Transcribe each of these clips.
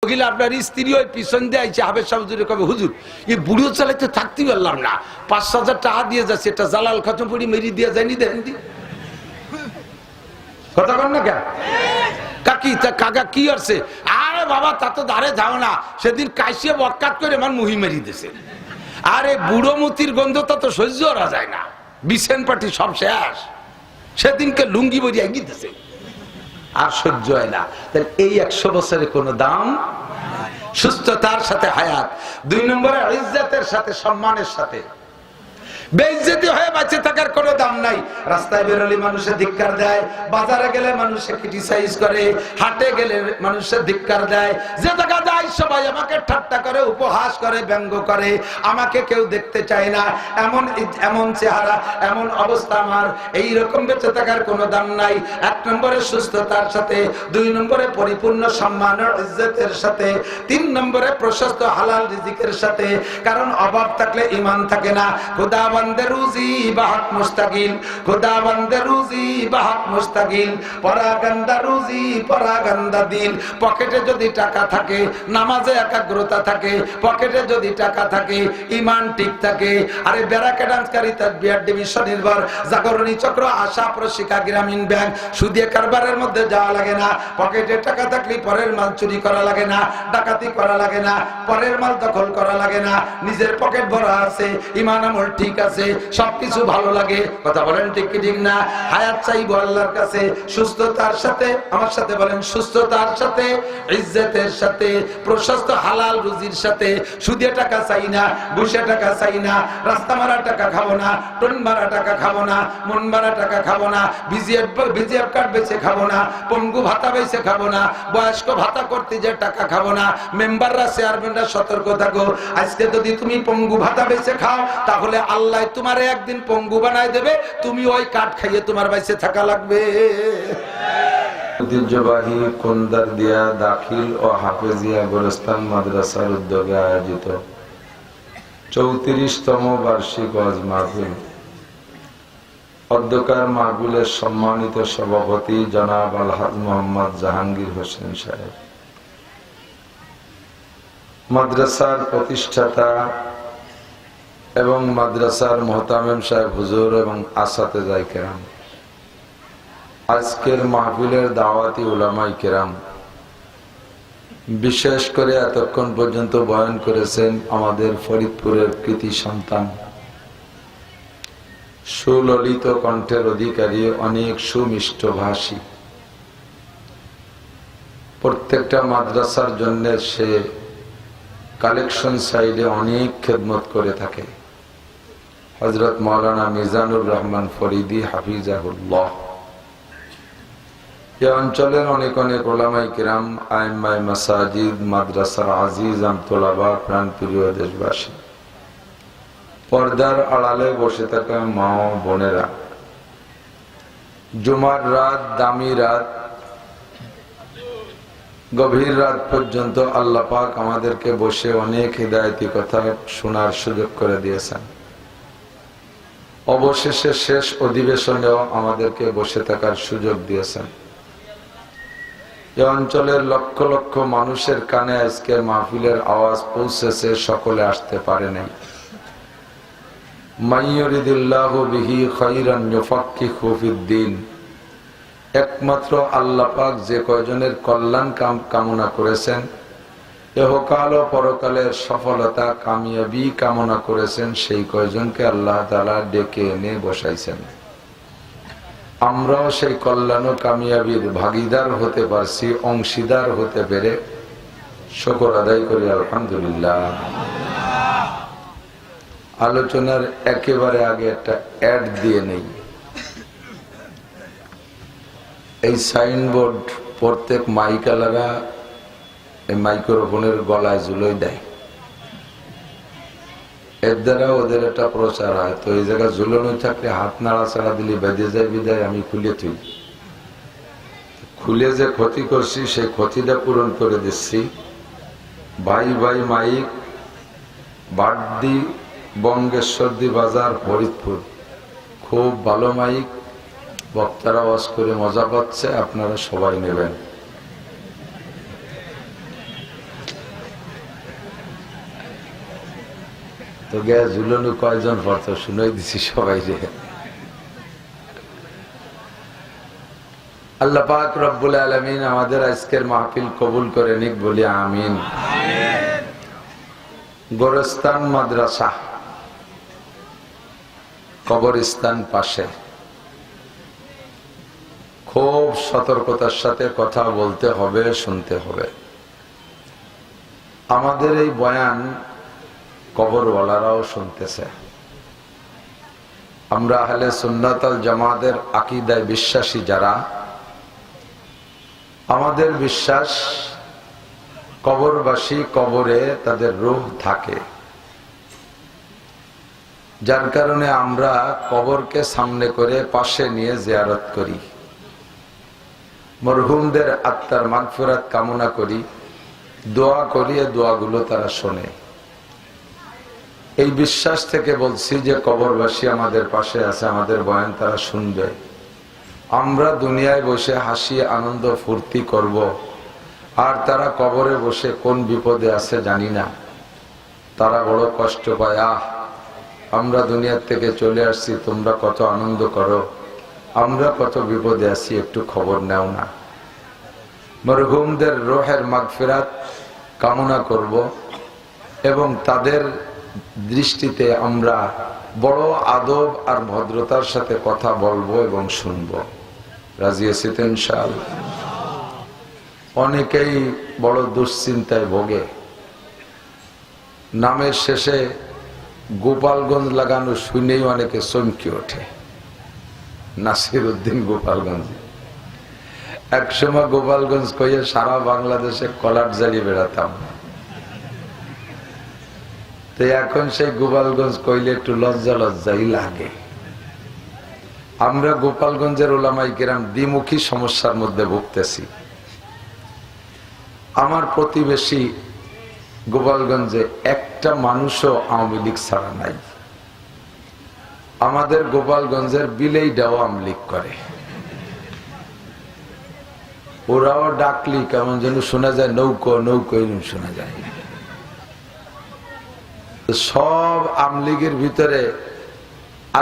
মহিলা আপনার স্ত্রী ওই পিছন দিয়ে আইছে হাবের সাহেব হুজুরে কবে হুজুর এই বুড়ো চালাইতে থাকতে পারলাম না ৫,০০০ টাকা দিয়ে যাচ্ছে এটা জালাল খাতুনপুরি মেরি দিয়ে যায়নি দেখেন দি কথা কন না কেন কাকি তা কাকা কি করছে আরে বাবা তা তো ধারে যাও না সেদিন কাইসিয়ে বক্কাত করে আমার মুহি মেরি দিছে আরে বুড়ো মুতির গন্ধটা তো সহ্য করা যায় না বিছেন পাটি সব শেষ সেদিনকে লুঙ্গি বরিয়া গিয়েছে আর সহ্য হয় না তাহলে এই ১০০ বছরের কোনো দাম সুস্থতার সাথে হায়াত ২ নম্বরে ইজ্জতের সাথে সম্মানের সাথে বেইজ্জতি হয়ে বেঁচে থাকার কোনো দাম নাই রাস্তায় বেরোলে মানুষে ধিক্কার দেয় বাজারে গেলে মানুষে ক্রিটিসাইজ করে হাটে গেলে মানুষে ধিক্কার দেয় যে জায়গা যায় সবাই আমাকে ঠাট্টা করে উপহাস করে ব্যঙ্গ করে আমাকে কেউ দেখতে চায় না এমন চেহারা এমন অবস্থা আমার এই রকম বেঁচে থাকার কোনো দাম নাই ১ নম্বরে সুস্থতার সাথে ২ নম্বরে পরিপূর্ণ সম্মান ও ইজ্জতের সাথে ৩ নম্বরে প্রশস্ত হালাল রিজিকের সাথে কারণ অভাব থাকলে ঈমান থাকে না খোদা বান্দে রুজি বাহাত মুস্তাকিল খোদা বান্দে রুজি বাহাত মুস্তাকিল পরাগন্দা রুজি পরাগন্দা দিল পকেটে যদি টাকা থাকে নামাজে একাগ্রতা থাকে পকেটে যদি টাকা থাকে ঈমান ঠিক থাকে আরে ব্যারাকে ডান্সকারী তাকবীর ডিভিশন নির্ভর জাগরণী চক্র আশা প্রশিকা গ্রামীণ ব্যাংক সুদে কারবারের মধ্যে যাওয়া লাগে না পকেটে টাকা থাকলে পরের মাল চুরি করা লাগে না ডাকাতি করা লাগে না পরের মাল দখল করা লাগে না নিজের পকেট ভরা আছে ঈমান আমল ঠিক আছে সবকিছু ভালো লাগে কথা বলেন ঠিক কি ঠিক না হায়াত চাইবো আল্লাহর কাছে সুস্থতার সাথে আমার সাথে বলেন সুস্থতার সাথে ইজ্জতের সাথে প্রশস্ত হালাল রুজির সাথে সুদে টাকা চাই না ঘুষে টাকা চাই না রাস্তা মারা টাকা খাবো না টোন মারা টাকা খাবো না মন মারা টাকা খাবো না বিজিএফ কার্ড বেচে খাবো না পঙ্গু ভাতা বেচে খাবো না বয়স্ক ভাতা করতে যে টাকা খাবো না মেম্বাররা চেয়ারম্যানরা সতর্ক থাকো আজকে যদি তুমি পঙ্গু ভাতা বেচে খাও তাহলে আল্লাহ তোমারে একদিন পঙ্গু বানায় দেবে তুমি ওই কাঠ খাইয়ে তোমার বাইসে থাকা লাগবে ঐতিহ্যবাহী কোন্দারদিয়া দাখিল ও হাফেজিয়া গোরস্তান মাদ্রাসার উদ্যোগে আয়োজিত ৩৪তম বার্ষিক ওয়াজ মাহফিল অধ্যকার মাহফিলের সম্মানিত সভাপতি জনাব আলহাজ মোহাম্মদ জাহাঙ্গীর হোসেন সাহেব মাদ্রাসার প্রতিষ্ঠাতা এবং মাদ্রাসার মোহতামিম সাহেব হুজুর এবং আসাতেজায়ে কেরাম আজকের মাহফিলের দাওয়াতি উলামায়ে কেরাম বিশেষ করে এতক্ষণ পর্যন্ত বয়ান করেছেন আমাদের ফরিদপুরের কৃতি সন্তান সুললিত কণ্ঠের অধিকারী অনেক সুমিষ্ট ভাষী প্রত্যেকটা মাদ্রাসার জন্য সে কালেকশন সাইডে অনেক খেদমত করে থাকে হযরত মাওলানা মিজানুর রহমান ফরিদি হাফিজাহুল্লাহ এই অঞ্চলের অনেক অনেক উলামায়ে কিরাম আইম্মায়ে মাসাজিদ মাদ্রাসার আজিজ আমতোলাবা প্রাণপ্রিয় দেশবাসী পর্দার আড়ালে বসে থাকা মা ও বোনেরা জুমার রাত দামি রাত গভীর রাত পর্যন্ত আল্লাহ পাক আমাদেরকে বসে অনেক হিদায়াতি কথা শোনার সুযোগ করে দিয়েছেন অবশেষে শেষ অধিবেশনেও আমাদেরকে বসে থাকার সুযোগ দিয়েছেন এই অঞ্চলের লক্ষ লক্ষ মানুষের কানে আজকের মাহফিলের আওয়াজ পৌঁছেছে সকলে আসতে পারে নাই মাইয়ুরিদুল্লাহু বিহি খায়রান ইউফাক্কিহু ফিদ্দীন একমাত্র আল্লাহ পাক যে কয়জনের কল্যাণ কামনা করেছেন ইহকাল ও পরকালের সফলতা কামিয়াবি কামনা করেছেন সেই কয়জনকে আল্লাহ তাআলা ডেকে এনে বসাইছেন আমরাও সেই কল্যাণ ও কামিয়াবির ভাগীদার হতে পারছি অংশীদার হতে পেরে শুকর আদায় করি আলহামদুলিল্লাহ আলোচনার একেবারে আগে একটা অ্যাড দিয়ে নেই এই সাইনবোর্ড প্রত্যেক মাইকালারা এই মাইক্রোফোনের গলায় ঝুলোই দেয় এর দ্বারা ওদের একটা প্রচার হয় তো এই জায়গায় ঝুলানো থাকলে হাত নাড়াচাড়া দিলে বেঁধে যায় বিদায় আমি খুলে তুই খুলে যে ক্ষতি করছি সেই ক্ষতিটা পূরণ করে দিচ্ছি ভাই ভাই মাইক বাড্ডি বঙ্গেশ্বরদী বাজার ফরিদপুর খুব ভালো মাইক বক্তারা ওয়াজ করে মজা পাচ্ছে আপনারা সবাই নেবেন তো গে ঝুলনু কয়জন পড়তো শুনাই দিছি সবাই রে। আল্লাহ পাক রব্বুল আলামিন আমাদের আজকের মাহফিল কবুল করে নিক, বলি আমিন। গোরস্তান মাদ্রাসা, কবরস্থান পাশে, খুব সতর্কতার সাথে কথা বলতে হবে, শুনতে হবে। আমাদের এই বয়ান কবরওয়ালারাও শুনতেছে। আমরা আহলে সুন্নাত ওয়াল জামাতের আকীদায় বিশ্বাসী যারা, আমাদের বিশ্বাস কবরবাসী কবরে তাদের রূহ থাকে, যার কারণে আমরা কবরকে সামনে করে পাশে নিয়ে জিয়ারত করি, মরহুমদের আত্মার মাগফিরাত কামনা করি, দোয়া করি, এই দোয়াগুলো তারা শোনে। এই বিশ্বাস থেকে বলছি যে কবরবাসী আমাদের পাশে আছে, আমাদের বয়ান তারা শুনবে। আমরা দুনিয়ায় বসে হাসি আনন্দ ফুর্তি করব, আর তারা কবরে বসে কোন বিপদে আছে জানি না। তারা বড় কষ্ট পায়, আমরা দুনিয়ার থেকে চলে আসছি, তোমরা কত আনন্দ করো, আমরা কত বিপদে আছি, একটু খবর নেও না। মরহুমদের রূহের মাগফিরাত কামনা করব এবং তাদের দৃষ্টিতে আমরা বড় আদব আর ভদ্রতার সাথে কথা বলবো এবং শুনবো। রাজি আছি তো ইনশাআল্লাহ? অনেকেই বড় দুশ্চিন্তায় ভোগে। নামের শেষে গোপালগঞ্জ লাগানো শুনেই অনেকে চমকে ওঠে। নাসির উদ্দিন গোপালগঞ্জ, একসময় গোপালগঞ্জ কইয়ে সারা বাংলাদেশে কলার জ্বালিয়ে বেড়াতাম। তো এখন সেই গোপালগঞ্জ কইলে একটু লজ্জা লজ্জাই লাগে। আমরা গোপালগঞ্জের ওলামায়ে কেরাম দ্বিমুখী সমস্যার মধ্যে ভুগতেছি। আমার প্রতিবেশী গোপালগঞ্জে একটা মানুষও আওয়ামী লীগ ছাড়া নাই। আমাদের গোপালগঞ্জের বিলেইটাও আওয়ামী লীগ করে। ওরাও ডাকলি কেমন যেন শোনা যায়, নৌকো নৌকো এরকম শোনা যায়। সব আওয়ামী লীগের ভিতরে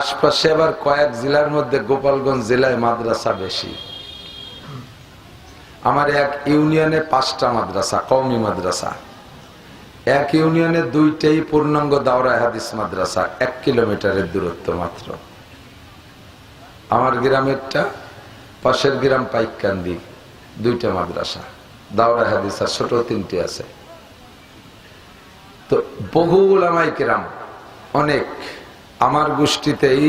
আশপাশে আবার কয়েক জেলার মধ্যে গোপালগঞ্জ জেলায় মাদ্রাসা বেশি। আমার এক ইউনিয়নে 5টা মাদ্রাসা, কওমি মাদ্রাসা। এক ইউনিয়নে 2টাই পূর্ণাঙ্গ দাওরা হাদিস মাদ্রাসা, 1 কিলোমিটারের দূরত্ব মাত্র। আমার গ্রামেরটা, পাশের গ্রাম পাইককান্দি, 2টা মাদ্রাসা, দাওরা হাদিস আর ছোট 3টে আছে। তো বহু উলামায়ে কেরাম, অনেক, আমার গোষ্ঠীতেই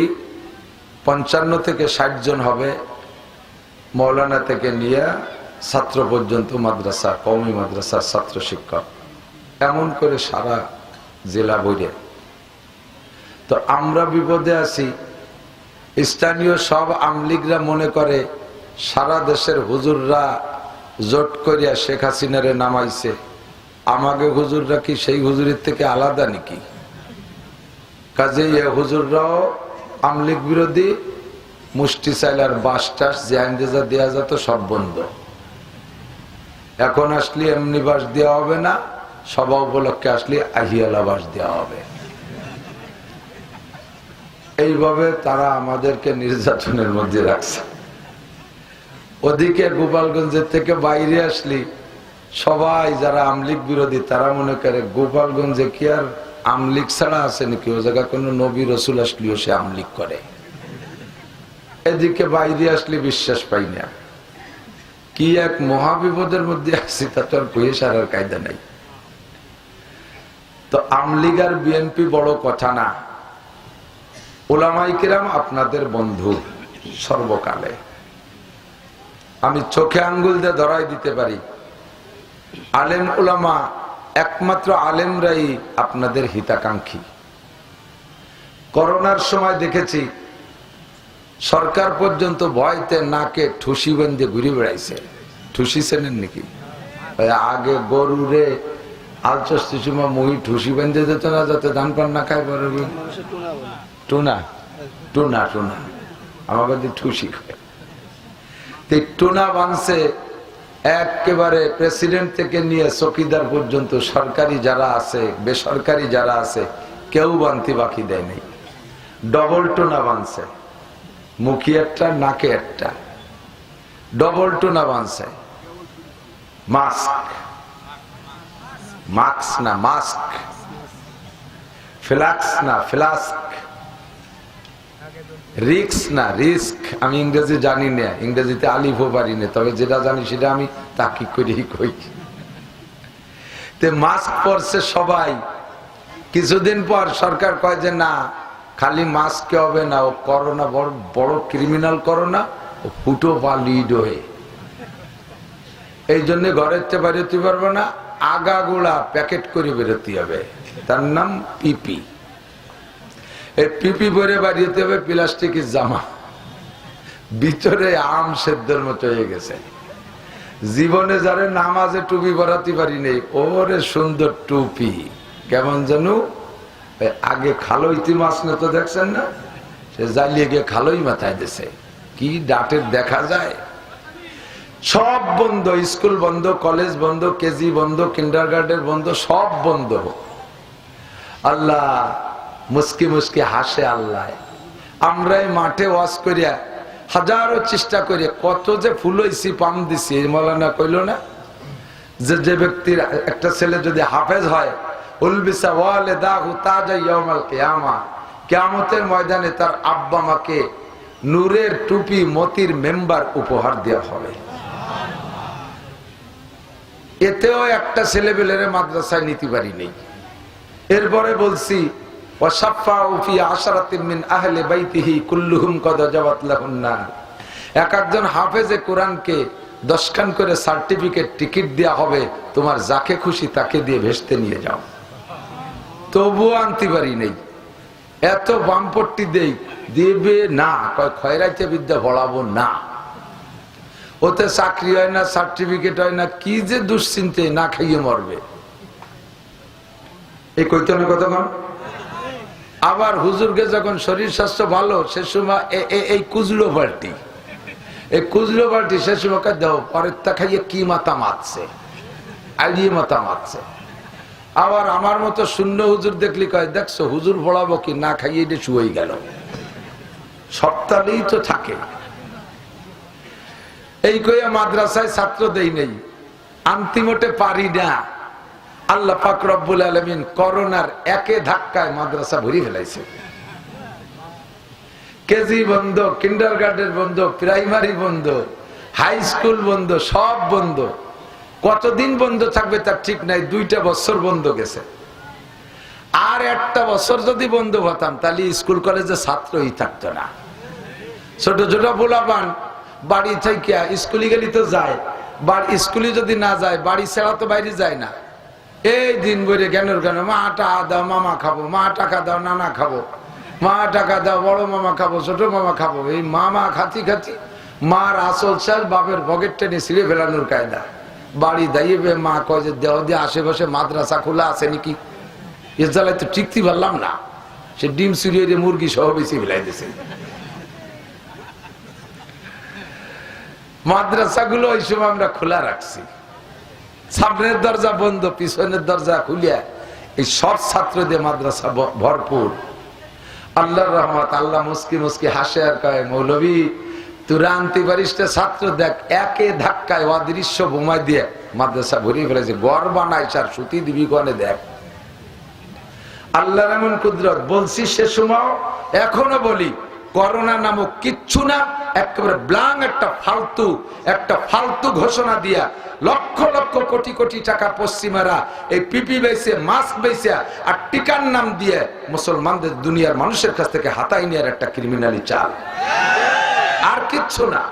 55 থেকে 60 জন হবে, মৌলানা থেকে নিয়ে ছাত্র পর্যন্ত মাদ্রাসা, কওমি মাদ্রাসার ছাত্র শিক্ষক, এমন করে সারা জেলা বইরে। তো আমরা বিপদে আছি। স্থানীয় সব আমলিগরা মনে করে সারা দেশের হুজুররা জোট করিয়া শেখ হাসিনারে নামাইছে, আমাকে হুজুররা কি সেই হুজুরের থেকে আলাদা নাকি? কাজেই এ হুজুররাও আমলিগ বিরোধী, মুষ্টি চাইলার বাস টাস যে আইনদেজা দেওয়া যেত সব বন্ধ। এখন আসলে এমনি বাস দেওয়া হবে না, সভা উপলক্ষে আসলে আহিয়ালা বাস দেওয়া হবে। এইভাবে তারা আমাদেরকে নির্যাতনের মধ্যে রাখছে। ওদিকে গোপালগঞ্জের থেকে বাইরে আসলি সবাই যারা আমলিগ বিরোধী তারা মনে করে গোপালগঞ্জে কি আর আমলিগ ছাড়া আছে নাকি? ও জায়গা কোন নবী রসুল আসলেও সে আমলিগ করে। এদিকে বাইরে আসলে বিশ্বাস পাই না। কি এক মহাবিপদের মধ্যে আসছি, তা তো আর কয়ে সারার কায়দা নাই। তো আমলিগ আর বিএনপি বড় কথা না। উলামায়ে কেরাম আপনাদের বন্ধু সর্বকালে। আমি চোখে আঙ্গুল দিয়ে ধরাই দিতে পারি, আলেম উলামা, একমাত্র আলেমরাই আপনাদের হিতাকাঙ্ক্ষী। করোনার সময় দেখেছি সরকার পর্যন্ত ভয়তে নাকে ঠুসি বেঁধে ঘুরে বেড়াইছে। ঠুসি চেনেন নাকি? আগে গরুরে আলচস্তি সময় মহি ঠুসি বেঁধে যেত না, যাতে ধান পান না খায়। টুনা টুনা টুনা আমাদের ঠুসি খায়। টুনা বানছে একেবারে প্রেসিডেন্ট থেকে নিয়ে চকিদার পর্যন্ত, সরকারি যারা আছে বেসরকারি যারা আছে কেউ বানতি বাকি দেয় নাই। ডবল টোনা বানছে, মুখে একটা নাকে একটা, ডবল টোনা বানছে। মাস্ক, মাস্ক না মাস্ক, ফ্লাক্স না ফ্লাস্ক, রিক্স না রিস্ক। আমি ইংরেজি জানি না, ইংরেজিতে আলিফও পারি না, তবে যেটা জানি সেটা আমি তাকি করেই কই। মাস্ক পরছে সবাই। কিছুদিন পর সরকার কয় যে না, খালি মাস্ক হবে না, ও করোনা বড় বড় ক্রিমিনাল করোনা, ও ফুটো বা লিড হয়ে, এই জন্য ঘরের চেয়ে বেরোতে পারবে না, আগাগোড়া প্যাকেট করে বেরোতে হবে। তার নাম পিপি। এই পিপি পরে বাড়িতে হবে প্লাস্টিকের জামা, ভিতরে আম সেদ্ধের মতো হয়ে গেছে। জীবনে যারে নামাজে টুপি পরাতে পারি নেই, ওরে সুন্দর টুপি কেমন যেন আগে খালইতি মাছ তো দেখছেন না, সে জ্বালিয়ে গিয়ে খালই মাথায় দিছে, কি ডাটের দেখা যায়। সব বন্ধ, স্কুল বন্ধ, কলেজ বন্ধ, কেজি বন্ধ, কিন্ডারগার্টেন বন্ধ, সব বন্ধ। আল্লাহ মুস্কি মুস্কি হাসে আল্লাহ। আমরাই মাঠে ওয়াজ করিয়া হাজারো চেষ্টা করে কত যে ফুল হইছি পাম দিছি। মৌলানা কইল না যে যে ব্যক্তির একটা ছেলে যদি হাফেজ হয়, উলবিসা ওয়ালিদাহু তাজা ইয়াউমাল কিয়ামা, কিয়ামতের ময়দানে তার আব্বা মাকে নূরের টুপি মতির মেম্বার উপহার দেওয়া হবে। এতেও একটা ছেলেবেলের মাদ্রাসায় নিতে পারি নেই। এরপরে বলছি একজন হাফেজে কোরআনকে 10 খান করে সার্টিফিকেট টিকিট দেওয়া হবে, তোমার যাকে খুশি তাকে দিয়ে ভেস্তে নিয়ে যাও। তবুও আনতে পারি নেই, এত বামপট্টি দেই দেবে না, খয়রাইতে বিদ্যা পড়াবো না, ওতে চাকরি হয় না, সার্টিফিকেট হয় না, কি যে দুশ্চিন্তে না খাইয়ে মরবে। এই কৈতন্য কতক্ষণ। আবার হুজুরকে যখন শরীর স্বাস্থ্য ভালো, সে সময় এই কুজলো পাল্টি, এই কুজলো পাল্টি সে সময় দাও পরের তা খাইয়ে কি মাথা মারছে, আইডিয়ে মাথা মারছে। আবার আমার মতো শূন্য হুজুর দেখলি কয় দেখছো হুজুর পড়াবো কি না খাইয়ে এটা শুয়ে গেল। সপ্তাহেই তো থাকে। এই কইয়া মাদ্রাসায় ছাত্র দেই নেই, আন্তিমতে পারি না। আল্লাহ পাক রব্বুল আলামিন করোনার একে ধাক্কায় মাদ্রাসা ভরে ফেলাইছে। কেজি বন্ধ, কিন্ডারগার্টেন বন্ধ, প্রাইমারি বন্ধ, হাই স্কুল বন্ধ, সব বন্ধ। কতদিন বন্ধ থাকবে তার ঠিক নাই। 2টা বছর বন্ধ গেছে। আর একটা বছর যদি বন্ধ হতাম তাহলে স্কুল কলেজে ছাত্রই থাকতো না। ছোট ছোট পোলাপান বাড়ি থেকে স্কুলে গেলি তো যায়, স্কুলে যদি না যায় বাড়ি ছাড়া তো বাইরে যায় না। এই দিন বলে জ্ঞানের জ্ঞান, মা টাকা দাও মামা খাবো, মা টাকা দাও নানা খাবো, মা টাকা দাও বড় মামা খাবো, ছোট মামা খাবো। এই মামা খাতি খাতি মার আসল চাল বাপের পকেট টেনে ছিঁড়ে ফেলানোর কায়দা। বাড়ি দাইবে মা কয় যে দেহ দিয়ে আশেপাশে মাদ্রাসা খোলা আছে নাকি। এর জ্বালায় তো টিকতে পারলাম না, সে ডিম চুরিয়ে দিয়ে মুরগি সহ বেশি ফেলাই দিয়েছে। মাদ্রাসাগুলো ওই সময় আমরা খোলা রাখছি, সামনের দরজা বন্ধ, পিছনের দরজা খুলিয়া এই সব ছাত্র দিয়ে মাদ্রাসা ভরপুর। আল্লাহর রহমত, আল্লাহ মুস্কি মুস্কি হাসে আর কয় মৌলভী তোরা আনতে পারিস না ছাত্র, দেখ একে ধাক্কায় অদৃশ্য বোমায় দিয়ে মাদ্রাসা ভরিয়ে ফেলেছে। গড় বানাইছে আর সুতি দিবি কনে দেখ। আল্লাহর এমন কুদরত। বলছি সে সময়, এখনো বলি, করোনা নামক কিচ্ছু না, একেবারে ব্লাং একটা ফালতু ঘোষণা দিয়া লক্ষ লক্ষ কোটি কোটি টাকা পশ্চিমারা এই পিপি বেচে, মাস্ক বেচে আর টিকার নাম দিয়ে মুসলমানদের দুনিয়ার মানুষের কাছ থেকে হাতাই নেওয়ার একটা ক্রিমিনালি চাল, আর কিচ্ছু না।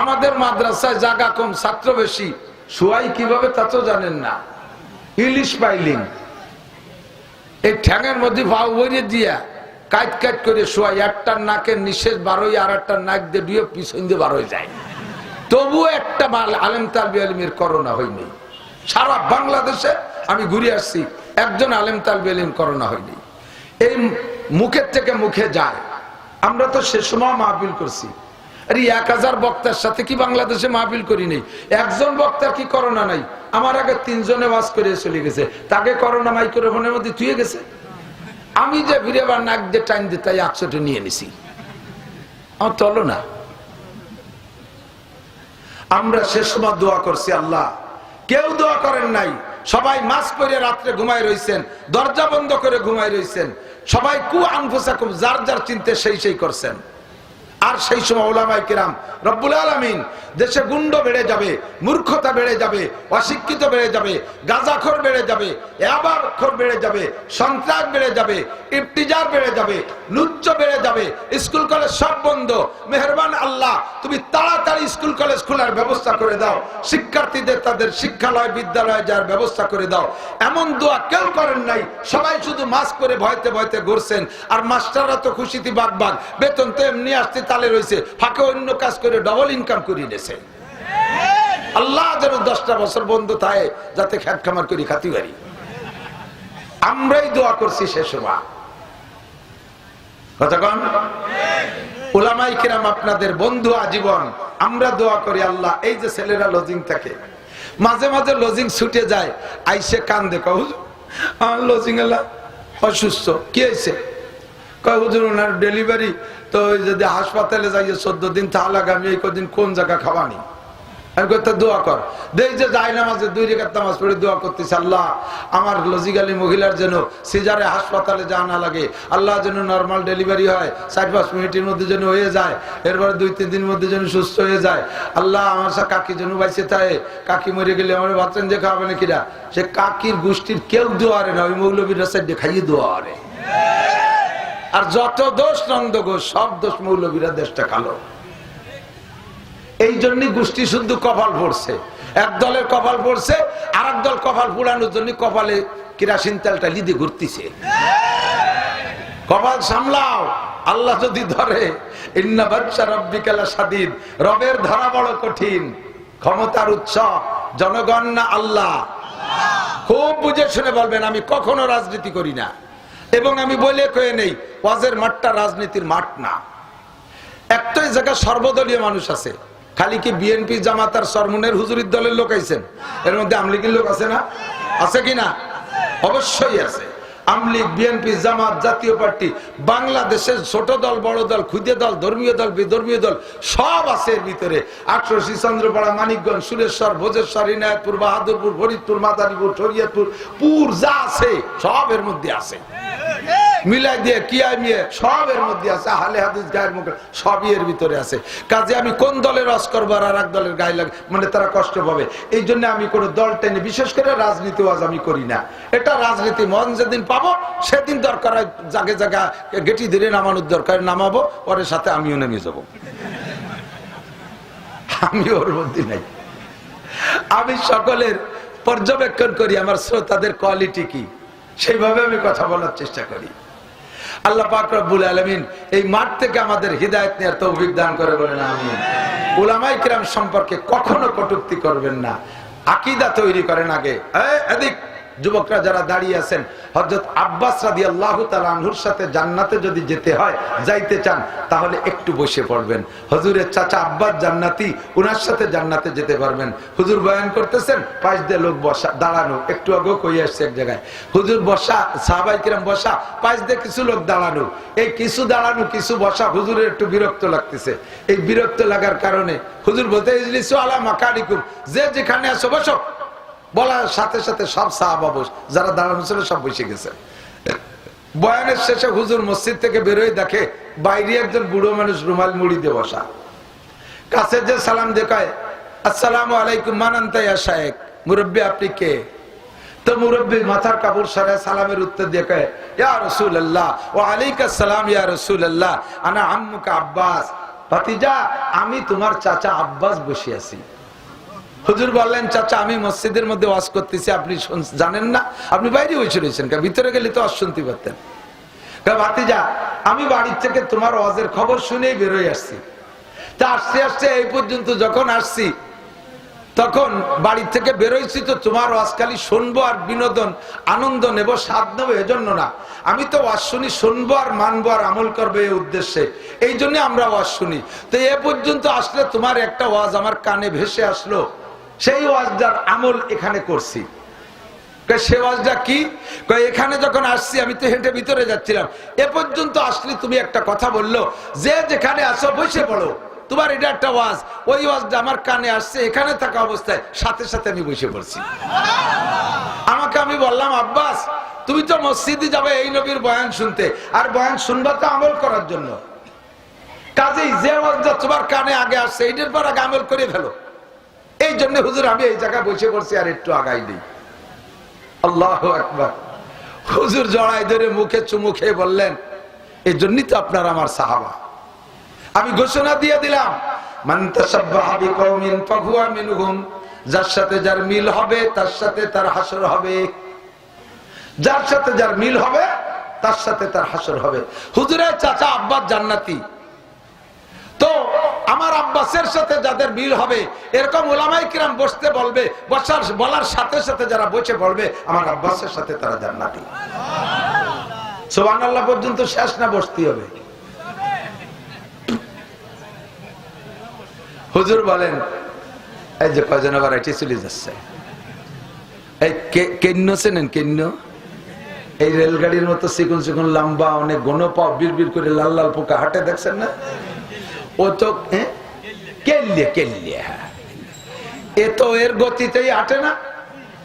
আমাদের মাদ্রাসায় জায়গা কম, ছাত্র বেশি, শুয়াই কিভাবে তা তো জানেন না। ইলিশ পাইলিং এই ঠ্যাঙের মধ্যে ভাও বইয়ে দিয়া কাট কাট করে শোয়াই, একটার নাকের নিঃশেষ বারোই আর একটার নাক দিয়ে ডুয়ে পিছন দিয়ে বারোই যায়। তবুও একটা আলেম তালবি আলিমের করোনা হয়নি। সারা বাংলাদেশে আমি ঘুরে আসছি, একজন আলেম তালবি আলিম করোনা হয়নি। এই মুখের থেকে মুখে যায়। আমরা তো সে সময় মাহফিল করছি, আরে 1000 বক্তার সাথে কি বাংলাদেশে মাহফিল করি নেই? একজন বক্তার কি করোনা নাই? আমার আগে 3 জনে ওয়াজ করে চলে গেছে, তাকে করোনা মাইক্রোফোনের মধ্যে থুয়ে গেছে। আমি যে ফিরে আবার নাক দিয়ে টাইম দিয়ে তাই 100টা নিয়ে নিছি, আমার চলো না। আমরা শেষ সময় দোয়া করছি, আল্লাহ কেউ দোয়া করেন নাই, সবাই মাস্ক পরে রাত্রে ঘুমায় রইছেন, দরজা বন্ধ করে ঘুমায় রইছেন, সবাই কু আনফুসাকুম, যার যার চিন্তা সেই করছেন। আর সেই সময় উলামায়ে কিরাম রব্বুল আলামিন, দেশে গুন্ড বেড়ে যাবে, মূর্খতা বেড়ে যাবে, অশিক্ষিত বেড়ে যাবে, গাঁজাখোর বেড়ে যাবে, ইয়াবাখোর বেড়ে যাবে, সন্ত্রাস বেড়ে যাবে, ইফতিজার বেড়ে যাবে, লুচ্চ বেড়ে যাবে, স্কুল কলেজ সব বন্ধ। মেহেরবান আল্লাহ, তুমি তাড়াতাড়ি স্কুল কলেজ খোলার ব্যবস্থা করে দাও, শিক্ষার্থীদের তাদের শিক্ষালয় বিদ্যালয়ে যাওয়ার ব্যবস্থা করে দাও। এমন দোয়া কেউ করেন নাই, সবাই শুধু মাস্ক পরে ভয়তে ভয়তে ঘুরছেন। আর মাস্টাররা তো খুশিতে বাগবাগ, বেতন তো এমনি আসতে তালে রয়েছে, ফাঁকে অন্য কাজ করে ডবল ইনকাম করে নিয়েছে। আল্লাহ যেন 10টা বছর বন্ধ থাকে, যাতে খেত খামার করি খাতি পারি। আমরাই দোয়া করছি সে সময়। কতক্ষণ উলামায়ে কিরাম আপনাদের বন্ধু আজীবন, আমরা দোয়া করি আল্লাহ, এই যে ছেলেরা লজিং থাকে, মাঝে মাঝে লজিং ছুটে যায়, আইসে কান দেখো লজিং এলা অসুস্থ, কি হয়েছে? কয় হুজুর ওনার ডেলিভারি, তো যদি হাসপাতালে যাই 14 দিন তাহলে আমি এই কদিন কোন জায়গা খাওয়ানি। আমি কই তা দোয়া কর। দেখ যে যাই নামাজে 2 রাকাত নামাজ পড়ে দোয়া করতেছে, আল্লাহ আমার লজিক্যালি মহিলার যেন সিজারে হাসপাতালে যাওয়া না লাগে, আল্লাহ যেন নর্মাল ডেলিভারি হয়, 4-5 মিনিটের মধ্যে যেন হয়ে যায়, এরপরে 2-3 দিনের মধ্যে যেন সুস্থ হয়ে যায়। আল্লাহ আমার সাথে কাকি যেন বাইসে থাকে, কাকি মরে গেলে আমার বাচ্চান যে খাওয়াবে না কিরা, সে কাকির গোষ্ঠীর কেউ দোয়া হারে না, ওই মৌলবীরা সাইডে খাইয়ে দোয়া হারে। আর যত দোষ নন্দ ঘোষ, সব দোষ মৌলবীরা, দেশটা কালো। এই জন্যই গোষ্ঠী শুদ্ধ কপাল পড়ছে, এক দলের কপাল পড়ছে, আর এক দল কপাল পুরানোর জন্য কপালে কেরাসিন তেলটা লিদে ঘুরতেছে। কপাল সামলাও, আল্লাহ যদি ধরে, ইন্না বাদশা রাব্বিকা লাশাদীদ, রবের ধরা বড় কঠিন। ক্ষমতার উৎস জনগণ না আল্লাহ। খুব বুঝে শুনে বলবেন, আমি কখনো রাজনীতি করি না, এবং আমি বলে কয়ে নেই ওয়াজের মাঠটা রাজনীতির মাঠ না। একটাই জায়গা সর্বদলীয় মানুষ আছে, খালি কি বিএনপি জামাত আর সরমুনের হুজুরির দলের লোক আইছেন, এর মধ্যে আমলিগের লোক আছে না? আছে কিনা? অবশ্যই আছে। আমলিগ, বিএনপি, জামাত, জাতীয় পার্টি, বাংলাদেশের ছোট দল, বড় দল, ক্ষুদে দল, ধর্মীয় দল, বিধর্মীয় দল, সব আছে এর ভিতরে। ৮৮ চন্দ্রপাড়া, মানিকগঞ্জ, সুরেশ্বর, ভোজেশ্বর, ইনায়তপুর, বাহাদুরপুর, ফরিদপুর, মাদারীপুর, শরীয়তপুর, পুর যা আছে সব এর মধ্যে আছে। মিলাই দিয়ে কিয়াই নিয়ে সব এর মধ্যে আছে, আহলে হাদিস গায়ের মুখে সবই এর ভিতরে আছে। কাজে আমি কোন দলের রস করবো আর এক দলের গায়ে লাগে, মানে তারা কষ্ট পাবে, এই জন্য আমি কোনো দল টেনে, বিশেষ করে রাজনীতি ওয়াজ আমি করি না। এটা রাজনীতি মন যেদিন পাবো সেদিন দরকার হয় জায়গা জায়গা গেটি ধরে নামানোর দরকার, নামাবো, ওর সাথে আমিও নেমে যাবো। আমি ওর মধ্যে নাই। আমি সকলের পর্যবেক্ষণ করি, আমার শ্রোতাদের কোয়ালিটি কি, সেইভাবে আমি কথা বলার চেষ্টা করি। আল্লাহ পাক রব্বুল আলামিন এই মাঠ থেকে আমাদের হিদায়াত নেওয়ার তৌফিক দান করে, বলেন আমিন। উলামায়ে কিরাম সম্পর্কে কখনো কটূক্তি করবেন না, আকীদা তৈরি করেন আগে। এদিক যুবকরা যারা দাঁড়িয়ে আছেন, হযরত আব্বাস রাদিয়াল্লাহু তাআলা আনহুর সাথে জান্নাতে যদি যেতে হয়, যাইতে চান, তাহলে একটু বসে পড়বেন। হুজুরের চাচা আব্বাস জান্নাতি, উনার সাথে জান্নাতে যেতে পারবেন। হুজুর বয়ান করতেছেন, পাশ দিয়ে লোক বসা, দাঁড়ানো, একটু আগে কই আসছে এক জায়গায়, হুজুর বসা, সাহাবায়ে কিরাম বসা, পাশ দিয়ে কিছু লোক দাঁড়ানো, এই কিছু দাঁড়ানো কিছু বসা, হুজুরের একটু বিরক্ত লাগতেছে। এই বিরক্ত লাগার কারণে হুজুর বলতে, ইজলিসু আলা মাকানিকুম, যে যেখানে আছো বসো। বলার সাথে সাথে সব সাহাবা যারা দাঁড়ানো ছিল সব বসে গেছে। বয়ানের শেষে হুজুর মসজিদ থেকে বেরোয় দেখে বাইরে একজন বুড়ো মানুষ রুমাল মুড়ি দিয়ে বসা, কাছে যে সালাম দেখায়, আসসালামু আলাইকুম, মান আনতা ইয়া শায়েখ, মুরব্বি আপনি কে? তো মুরব্বি মাথার কাপড় সরায় সালামের উত্তর দিয়ে কয়, ইয়া রাসূলুল্লাহ, ওয়া আলাইকুম আসসালাম ইয়া রাসূলুল্লাহ, আনা আম্মুকা আব্বাস, ভাতিজা আমি তোমার চাচা আব্বাস বসে আছি। হুজুর বললেন, চাচা আমি মসজিদের মধ্যে ওয়াজ করতেছি, আপনি জানেন না? আপনি বাইরে বসে রয়েছেন, ভিতরে গেলে তো শুনতে পারতেন। ভাতিজা আমি বাড়ির থেকে তোমার ওয়াজের খবর শুনেই বেরোয় আসছি, তা আসতে আসতে এই পর্যন্ত যখন আসছি, তখন বাড়ি থেকে বেরোইছি তো তোমার ওয়াজ খালি শুনবো আর বিনোদন আনন্দ নেব, স্বাদ নেবো, এজন্য না। আমি তো ওয়াজ শুনি শুনবো আর মানবো আর আমল করবো এই উদ্দেশ্যে, এই জন্য আমরা ওয়াজ শুনি। তো এ পর্যন্ত আসলে তোমার একটা ওয়াজ আমার কানে ভেসে আসলো, সেই ওয়াজটার আমল এখানে করছি। সে ওয়াজটা কি? এখানে যখন আসছি আমি তো হেঁটে ভিতরে যাচ্ছিলাম, এ পর্যন্ত আসলে তুমি একটা কথা বললো যে যেখানে আসো বসে পড়ো, তোমার এটা একটা ওয়াজ। ওই ওয়াজটা আমার কানে আসছে, এখানে থাকা অবস্থায় সাথে সাথে আমি বসে পড়ছি। আমাকে আমি বললাম, আব্বাস তুমি তো মসজিদে যাবে এই নবীর বয়ান শুনতে, আর বয়ান শুনবা তো আমল করার জন্য, কাজেই যে ওয়াজটা তোমার কানে আগে আসছে এইটার পর আগে আমল করে ফেলো। এই জন্য হুজুর আমি এই জায়গায় বসে পড়ছি আর একটু আগাই দিই। আল্লাহু আকবার। হুজুর জড়াই ধরে মুখে চুমু খেয়ে বললেন, এই জন্যই তো আপনার আমার সাহাবা। আমি ঘোষণা দিয়ে দিলাম, মান তাশাব্বাহা বিকওমিন ফাহুয়া মিনহুম, যার সাথে যার মিল হবে তার সাথে তার হাসর হবে, যার সাথে যার মিল হবে তার সাথে তার হাসর হবে। হুজুরের চাচা আব্বাস জান্নাতি, তো আমার আব্বাসের সাথে যাদের মিল হবে এরকম উলামায়ে কিরাম বসতে বলবে, বলার সাথে সাথে যারা বসে বলবে আমার আব্বাসের সাথে তারা জান্নাতি। সুবহানাল্লাহ পর্যন্ত শেষ না বসতে হবে? হুজুর বলেন, এই যে কয়জন আবার এটি চলে যাচ্ছে, এই কেন্ন চেনেন? কেন্ন এই রেলগাড়ির মতো চিকন চিকন লম্বা অনেক ঘন পাও, বিড় বিড় করে লাল লাল পোকা হাঁটে, দেখছেন না? ও তো কেল্লে কেল্লে, এ তো এর গতিতেই হাঁটে না,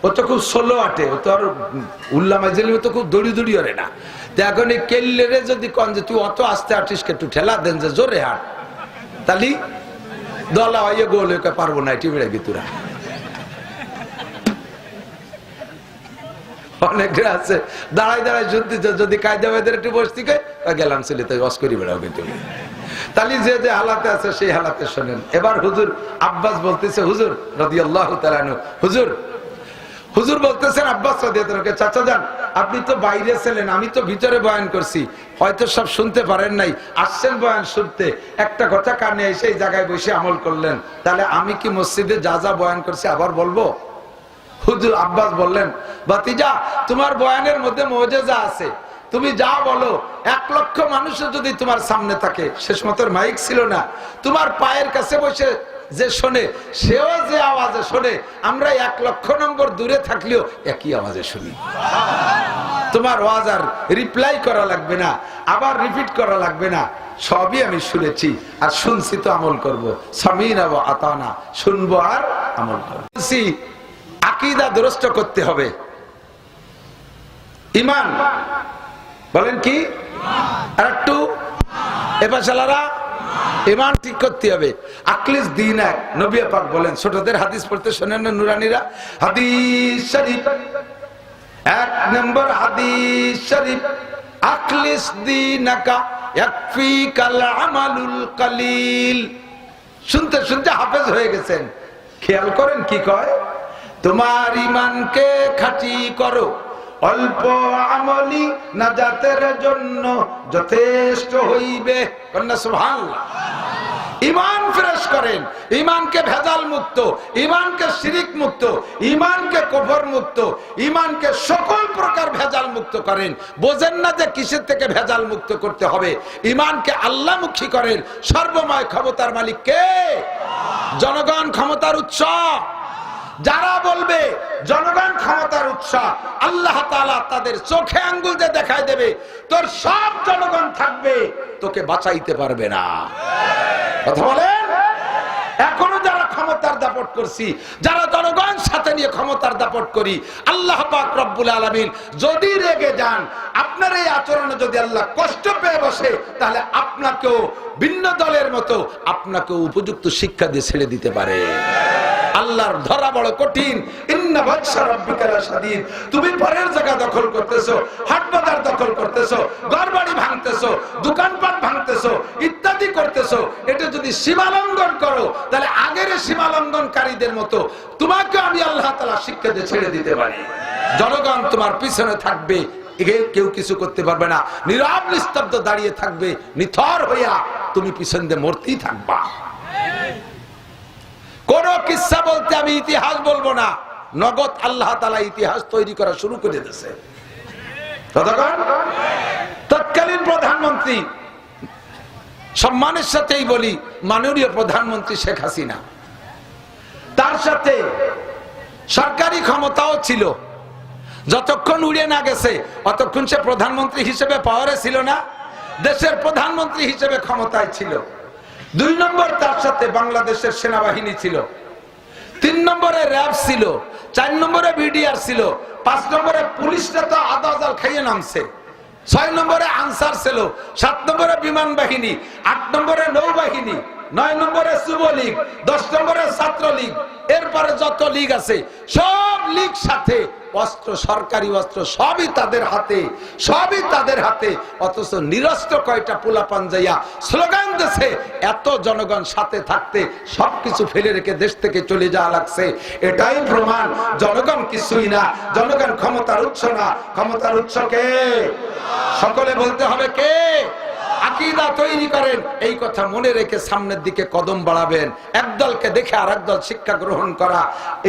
ও তো খুব স্লো হাঁটে, ও তো আর উল্লাহ মাইজেলের মতো খুব দড়ি দড়ি ওরে না। তো এখন এই কেল্লে রে যদি কন যে তুই অত আস্তে হাঁটিস, একটু ঠেলা দেন যে জোরে হাঁট, তাহলে দলা হয়ে গোল হয়ে পারবো না, এটি বেড়ে ভিতরা। অনেকে আছে দাঁড়াই দাঁড়াই শুনতেছে, যদি কায়দা বেদের একটু বসতি গেলাম ছেলে তাই অস্করি বেড়াও কিন্তু। তাহলে যে যে হালাতে আছে সেই হালাতে শোনেন। এবার হুজুর আব্বাস বলতেছে, হুজুর রাদিয়াল্লাহু তাআলা আনহু, হুজুর বলতেছেন আব্বাস রাদিয়াল্লাহু তাআলা, চাচা যান আপনি তো বাইরে ছিলেন, আমি তো ভিতরে বয়ান করছি, হয়তো সব শুনতে পারেন নাই, আসছেন বয়ান শুনতে, একটা কথা কানে এসে এই জায়গায় বসে আমল করলেন, তাহলে আমি কি মসজিদে যা যা বয়ান করছি আবার বলবো? হুজুর আব্বাস বললেন, ভাতিজা তোমার বয়ানের মধ্যে মুজিজা আছে, তুমি যা বলো 1 লক্ষ মানুষও যদি তোমার সামনে থাকে, শেষ মতোর মাইক ছিল না, তোমার পায়ের কাছে বসে যে শোনে সেও যে আওয়াজে শোনে, আমরা 1 লক্ষ নম্বর দূরে থাকলেও একই আওয়াজে শুনি। তোমার ওয়াজ আর রিপ্লাই করা লাগবে না, আবার রিপিট করা লাগবে না, সবই আমি শুনেছি আর শুনছি তো আমল করব। সামিনা ওয়া আতানা, শুনবো আর আমল করব। আকীদা দুরস্ত করতে হবে, ঈমান বলেন কি? আর একটু এপাশালারা ঈমান ঠিক করতে হবে। আখলিস দ্বীন এক, নবী পাক বলেন, ছোটদের হাদিস পড়তে শোনেন না নুরানীরা? হাদিস শরীফ 1 নম্বর হাদিস শরীফ, আখলিস দীনাকা ইয়াকফিকাল আমালুল কলিল। শুনতে শুনতে হাফেজ হয়ে গেছেন, খেয়াল করেন কি কয়, তোমার ঈমানকে খাঁটি করো, অল্প আমলি নাজাতের জন্য যথেষ্ট হইবে। কন্যা সুবহানাল্লাহ। ঈমান ফ্রেশ করেন, ঈমানকে ভেজাল মুক্ত, ঈমানকে শিরিক মুক্ত, ঈমানকে কুফর মুক্ত, ঈমানকে সকল প্রকার ভেজাল মুক্ত করেন। বোঝেন না যে কিসের থেকে ভেজাল মুক্ত করতে হবে? ঈমানকে আল্লাহমুখী করেন। সর্বময় ক্ষমতার মালিক কে? জনগণ ক্ষমতার উৎস। যারা বলবে জনগণ ক্ষমতার উৎস, আল্লাহ তাআলা তাদের চোখে আঙ্গুল দিয়ে দেখায় দেবে, তোর সব জনগণ থাকবে, তোকে বাঁচাইতে পারবে না। কথা বলেন? এখনো যারা ক্ষমতার দাপট করছি, যারা জনগণ সাথে নিয়ে ক্ষমতার দাপট করি, আল্লাহ পাক রব্বুল আলামিন যদি রেগে যান, আপনার এই আচরণে যদি আল্লাহ কষ্ট পেয়ে বসে, তাহলে আপনাকেও ভিন্ন দলের মতো আপনাকেও উপযুক্ত শিক্ষা দিয়ে ছেড়ে দিতে পারে। আল্লাহর ধরা বড় কঠিন। ইন্না বাতশা রাব্বিকা লাশাদীদ। তুমি পরের জায়গা দখল করতেছো, হাট বাজার দখল করতেছো, ঘরবাড়ি ভাঙতেছো, দোকানপাট ভাঙতেছো, ইত্যাদি করতেছো, এটা যদি সীমা লঙ্ঘন করো, তাহলে আগের সীমা লঙ্ঘনকারীদের মতো তোমাকে আমি আল্লাহ তাআলা শিক্ষা দিয়ে ছেড়ে দিতে পারি। জনগণ তোমার পিছনে থাকবে, কেউ কিছু করতে পারবে না, নীরব নিস্তব্ধ দাঁড়িয়ে থাকবে, নিথর হইয়া তুমি পিছন দিয়ে মরতেই থাকবা। কোন কিসসা বলতে আমি ইতিহাস বলবো না, নগদ আল্লাহ তাআলা ইতিহাস তৈরি করা শুরু করে দিয়েছে। তৎকালীন প্রধানমন্ত্রী, সম্মানের সাথেই বলি, মাননীয় প্রধানমন্ত্রী শেখ হাসিনা, তার সাথে সরকারি ক্ষমতাও ছিল। যতক্ষণ উড়ে না গেছে অতক্ষণ সে প্রধানমন্ত্রী হিসেবে পাওয়ারে ছিল না, দেশের প্রধানমন্ত্রী হিসেবে ক্ষমতায় ছিল। 2 নম্বর তার সাথে বাংলাদেশের সেনাবাহিনী ছিল, 3 নম্বরে র্যাব ছিল, 4 নম্বরে বিডিআর ছিল, 5 নম্বরে পুলিশটা তো আদাজাল খাইয়ে নামছে, 6 নম্বরে আনসার ছিল, 7 নম্বরে বিমান বাহিনী, 8 নম্বরে নৌবাহিনী, 9 নম্বরে যুবলীগ, 10 নম্বরে ছাত্রলীগ, এরপরে যত লীগ আছে সব লীগ সাথে অস্ত্র, সরকারি অস্ত্র সবই তাদের হাতে, সবই তাদের হাতে। অথচ নিরস্ত্র কয়টা পোলাপান যাইয়া স্লোগান দিছে, এত জনগণ সাথে থাকতে সবকিছু ফেলে রেখে দেশ থেকে চলে যাওয়া লাগছে। এটাই প্রমাণ জনগণ কিছুই না, জনগণ ক্ষমতার উৎস না। ক্ষমতার উৎস কে? সকলে বলতে হবে কে? আকীদা তৈরি করেন, এই কথা মনে রেখে সামনের দিকে কদম বাড়াবেন। একদলকে দেখে আরেক দল শিক্ষা গ্রহণ করা,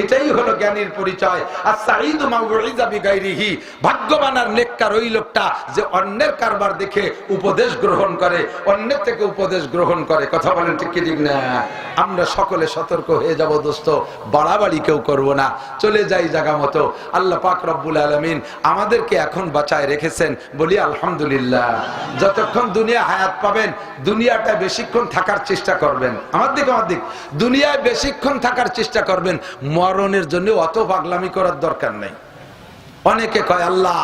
এটাই হলো জ্ঞানীর পরিচয়। আস-সাঈদু মান উইযা বিগাইরিহি, ভাগ্যবান আর নেককার ওই লোকটা যে অন্যের কারবার দেখে উপদেশ গ্রহণ করে, অন্যের থেকে উপদেশ গ্রহণ করে। কথা বলেন ঠিক কি ঠিক না? আমরা সকলে সতর্ক হয়ে যাব দোস্ত, বাড়াবাড়ি কেউ করব না, চলে যাই জায়গা মতো। আল্লাহ পাক রব্বুল আলামিন আমাদেরকে এখন বাঁচায় রেখেছেন, বলি আলহামদুলিল্লাহ। যতক্ষণ দুনিয়া হায়াত পাবেন, দুনিয়াটা বেশিক্ষণ থাকার চেষ্টা করবেন। আমার দিক দুনিয়ায় বেশিক্ষণ থাকার চেষ্টা করবেন। মরণের জন্য অত পাগলামি করার দরকার নেই। অনেকে কয় আল্লাহ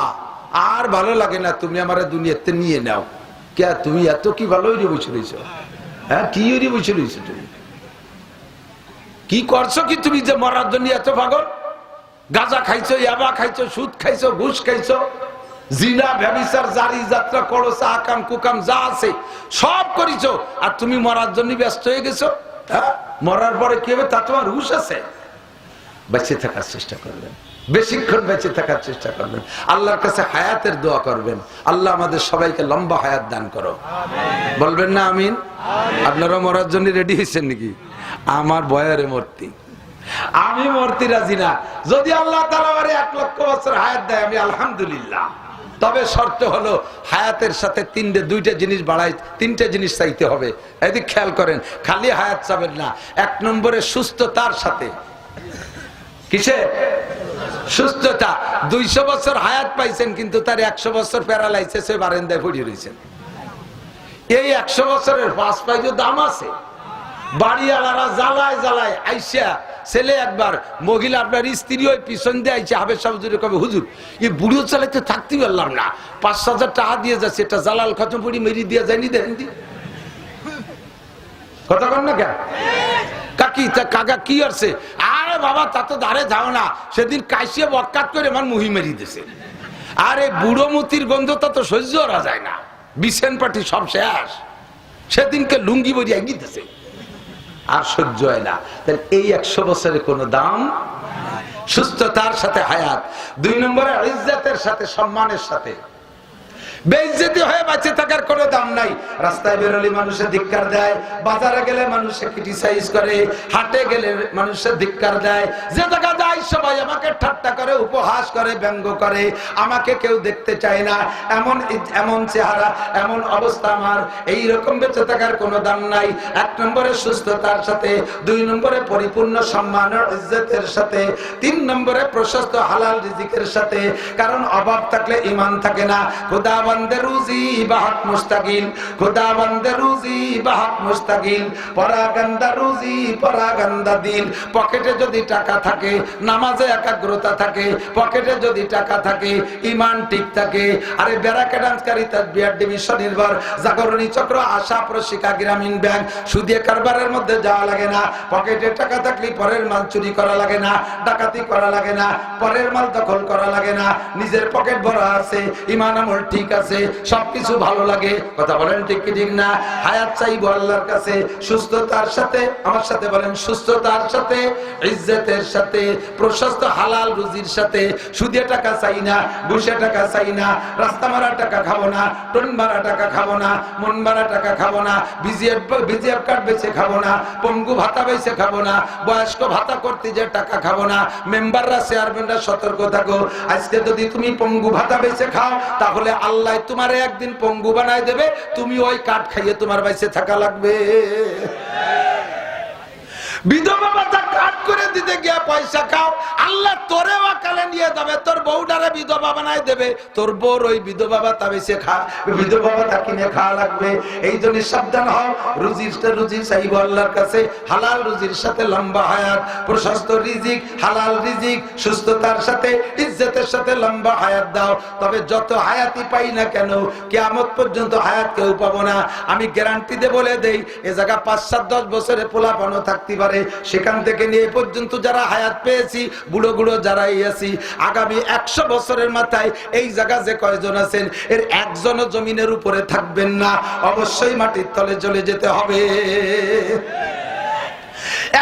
আর ভালো লাগে না, তুমি আমার দুনিয়াতে নিয়ে নাও। কে তুমি এত কি ভালো হইরে বসে রয়েছ? হ্যাঁ, কি হইরে বসে রয়েছ? তুমি কি করছো কি? তুমি যে মরার জন্য এত পাগল? গাঁজা খাইছো, ইয়াবা খাইছো, সুদ খাইছো, ঘুষ খাইছো, জিনা, ব্যভিচার, জারি যাত্রা, কলসা, আকাম কুকাম যা আছে সব করিছো, আর তুমি মরার জন্য ব্যস্ত হয়ে গেছো। হ্যাঁ, মরার পরে কি হবে তা তোমার হুঁশ আছে? বেঁচে থাকার চেষ্টা করবেন, বেশিক্ষণ বেঁচে থাকার চেষ্টা করবেন, আল্লাহর কাছে হায়াতের দোয়া করবেন। আল্লাহ আমাদের সবাইকে লম্বা হায়াত দান করো, বলবেন না আমিন? আপনারা মরার জন্য রেডি হয়েছেন নাকি? আমার বয়ারে মূর্তি, আমি মরতে রাজি না। যদি আল্লাহ তাআলা আমারে 1 লক্ষ বছর হায়াত দেয়, আমি আলহামদুলিল্লাহ। তবে শর্ত হলো হায়াতের সাথে 2টা জিনিস বাড়াই, 3টে জিনিস চাইতে হবে। এদিক খেয়াল করেন, খালি হায়াত চাবেন না। 1 নম্বরে সুস্থতার সাথে। কিসে? সুস্থতা। 200 বছর হায়াত পাইছেন, কিন্তু তার 100 বছর প্যারালাইসিস হয়ে বারান্দায় পড়ে রয়েছেন। এই 100 বছরের পাঁচ পাইজো দাম আছে। বাড়িওয়ালারা জ্বালায় জ্বালায় আইসা, ছেলে একবার, মহিলা আপনার স্ত্রী ওই পিছন দিয়ে আইসা, হাবের সাহেব কবে হুজুর এই বুড়ো চালাইতে থাকতেই পারলাম না, 5,000 টাকা দিয়ে যাচ্ছে, এটা জালাল খতম পড়ি মেরি দিয়ে যায়নি, দেখেন দি কথা কন না কেন? কাকি তা কাকা কি আসছে? আরে বাবা তা তো দাঁড়ে যাও না, সেদিন কাইসিয়ে বকাত করে আমার মুহি মেরি দিছে। আরে বুড়ো মতির গন্ধটা তো সহ্য করা যায় না, বিছেন পাটি সব শেষ। সেদিনকে লুঙ্গি বড়ি এগিয়ে দিছে, আর সহ্য হয় না। তাহলে এই 100 বছরের কোন দাম? সুস্থতার সাথে হায়াত। 2 নম্বরে ইজ্জতের সাথে, সম্মানের সাথে। বেইজ্জতি হয়ে বেঁচে থাকার কোনো দাম নাই। রাস্তায় বেরোলে মানুষে ধিক্কার দেয়, বাজারে গেলে মানুষে ক্রিটিসাইজ করে, হাটে গেলে মানুষে ধিক্কার দেয়, যে জায়গা যায় সবাই আমাকে ঠাট্টা করে, উপহাস করে, ব্যঙ্গ করে, আমাকে কেউ দেখতে চায় না। এমন চেহারা, এমন অবস্থা আমার। এই রকম বেঁচে থাকার কোনো দাম নাই। 1 নম্বরে সুস্থতার সাথে, 2 নম্বরে পরিপূর্ণ সম্মান ও ইজ্জতের সাথে, 3 নম্বরে প্রশস্ত হালাল রিজিকের সাথে। কারণ অভাব থাকলে ঈমান থাকে না। খোদা বান্দে রুজি বাহাক মুস্তাকিল, খোদা বান্দে রুজি বাহাক মুস্তাকিল, পরাগান্দা রুজি পরাগান্দা দিল। পকেটে যদি টাকা থাকে, নামাজে একাগ্রতা থাকে, পকেটে যদি টাকা থাকে, ঈমান ঠিক থাকে। আরে ব্যারাকে ডান্সকারী, তাসবিহার ডিভিশন নির্ভর, জাগরণী চক্র, আশা প্রশিকা, গ্রামীণ ব্যাংক, সুদে কারবারের মধ্যে যাওয়া লাগে না। পকেটে টাকা থাকলে পরের মাল চুরি করা লাগে না, ডাকাতি করা লাগে না, পরের মাল দখল করা লাগে না। নিজের পকেট ভরা আছে, ঈমান আমল ঠিক কাছে সবকিছু ভালো লাগে, কথা বলেন ঠিক কি ঠিক না? হায়াত চাইবো আল্লাহর কাছে সুস্থতার সাথে, আমার সাথে বলেন সুস্থতার সাথে, ইজ্জতের সাথে, প্রশস্ত হালাল রুজির সাথে। সুদে টাকা চাই না, ঘুষে টাকা চাই না, রাস্তা মারা টাকা খাবো না, টোন মারা টাকা খাবো না, মন মারা টাকা খাবো না, বিজিএফ কার্ড বেচে খাবো না, পঙ্গু ভাতা বেচে খাবো না, বয়স্ক ভাতা করতে যে টাকা খাবো না। মেম্বাররা চেয়ারম্যানরা সতর্ক থাকো, আজকে যদি তুমি পঙ্গু ভাতা বেচে খাও তাহলে আল্লাহ তোমারে একদিন পঙ্গু বানায় দেবে, তুমি ওই কাঠ খাইয়ে তোমার বাইসে থাকা লাগবে। বিধবা ভাতা কাট করে দিতে গিয়ে পয়সা খাও, আল্লাহ তোরে ওয়াকালে নিয়ে যাবে, তোর বউটারে বিধবা বানায় দেবে, তোর বউর ওই বিধবা ভাতা বেশি খা, বিধবা ভাতা কিনে খাওয়া লাগবে। এই জন্য সাবধান হও, রুজি চাইবো আল্লাহর কাছে, হালাল রুজির সাথে লম্বা হায়াত, প্রশস্ত রিজিক, হালাল রিজিক, সুস্থতার সাথে, ইজ্জতের সাথে লম্বা হায়াত দাও। তবে যত হায়াতই পাই না কেন, কিয়ামত পর্যন্ত হায়াত কেউ পাবো না। আমি গ্যারান্টি দিয়ে বলে দেই, এ জায়গা 5-7-10 বছরে পোলাপানো থাকতে পারে, সেখান থেকে নিয়ে পর্যন্ত যারা হায়াত পেয়েছি, বুড়ো বুড়ো যারাই আছি, আগামী 100 বছরের মাথায় এই জায়গা যে কয়জন আছেন এর একজনও জমিনের উপরে থাকবেন না, অবশ্যই মাটির তলে চলে যেতে হবে।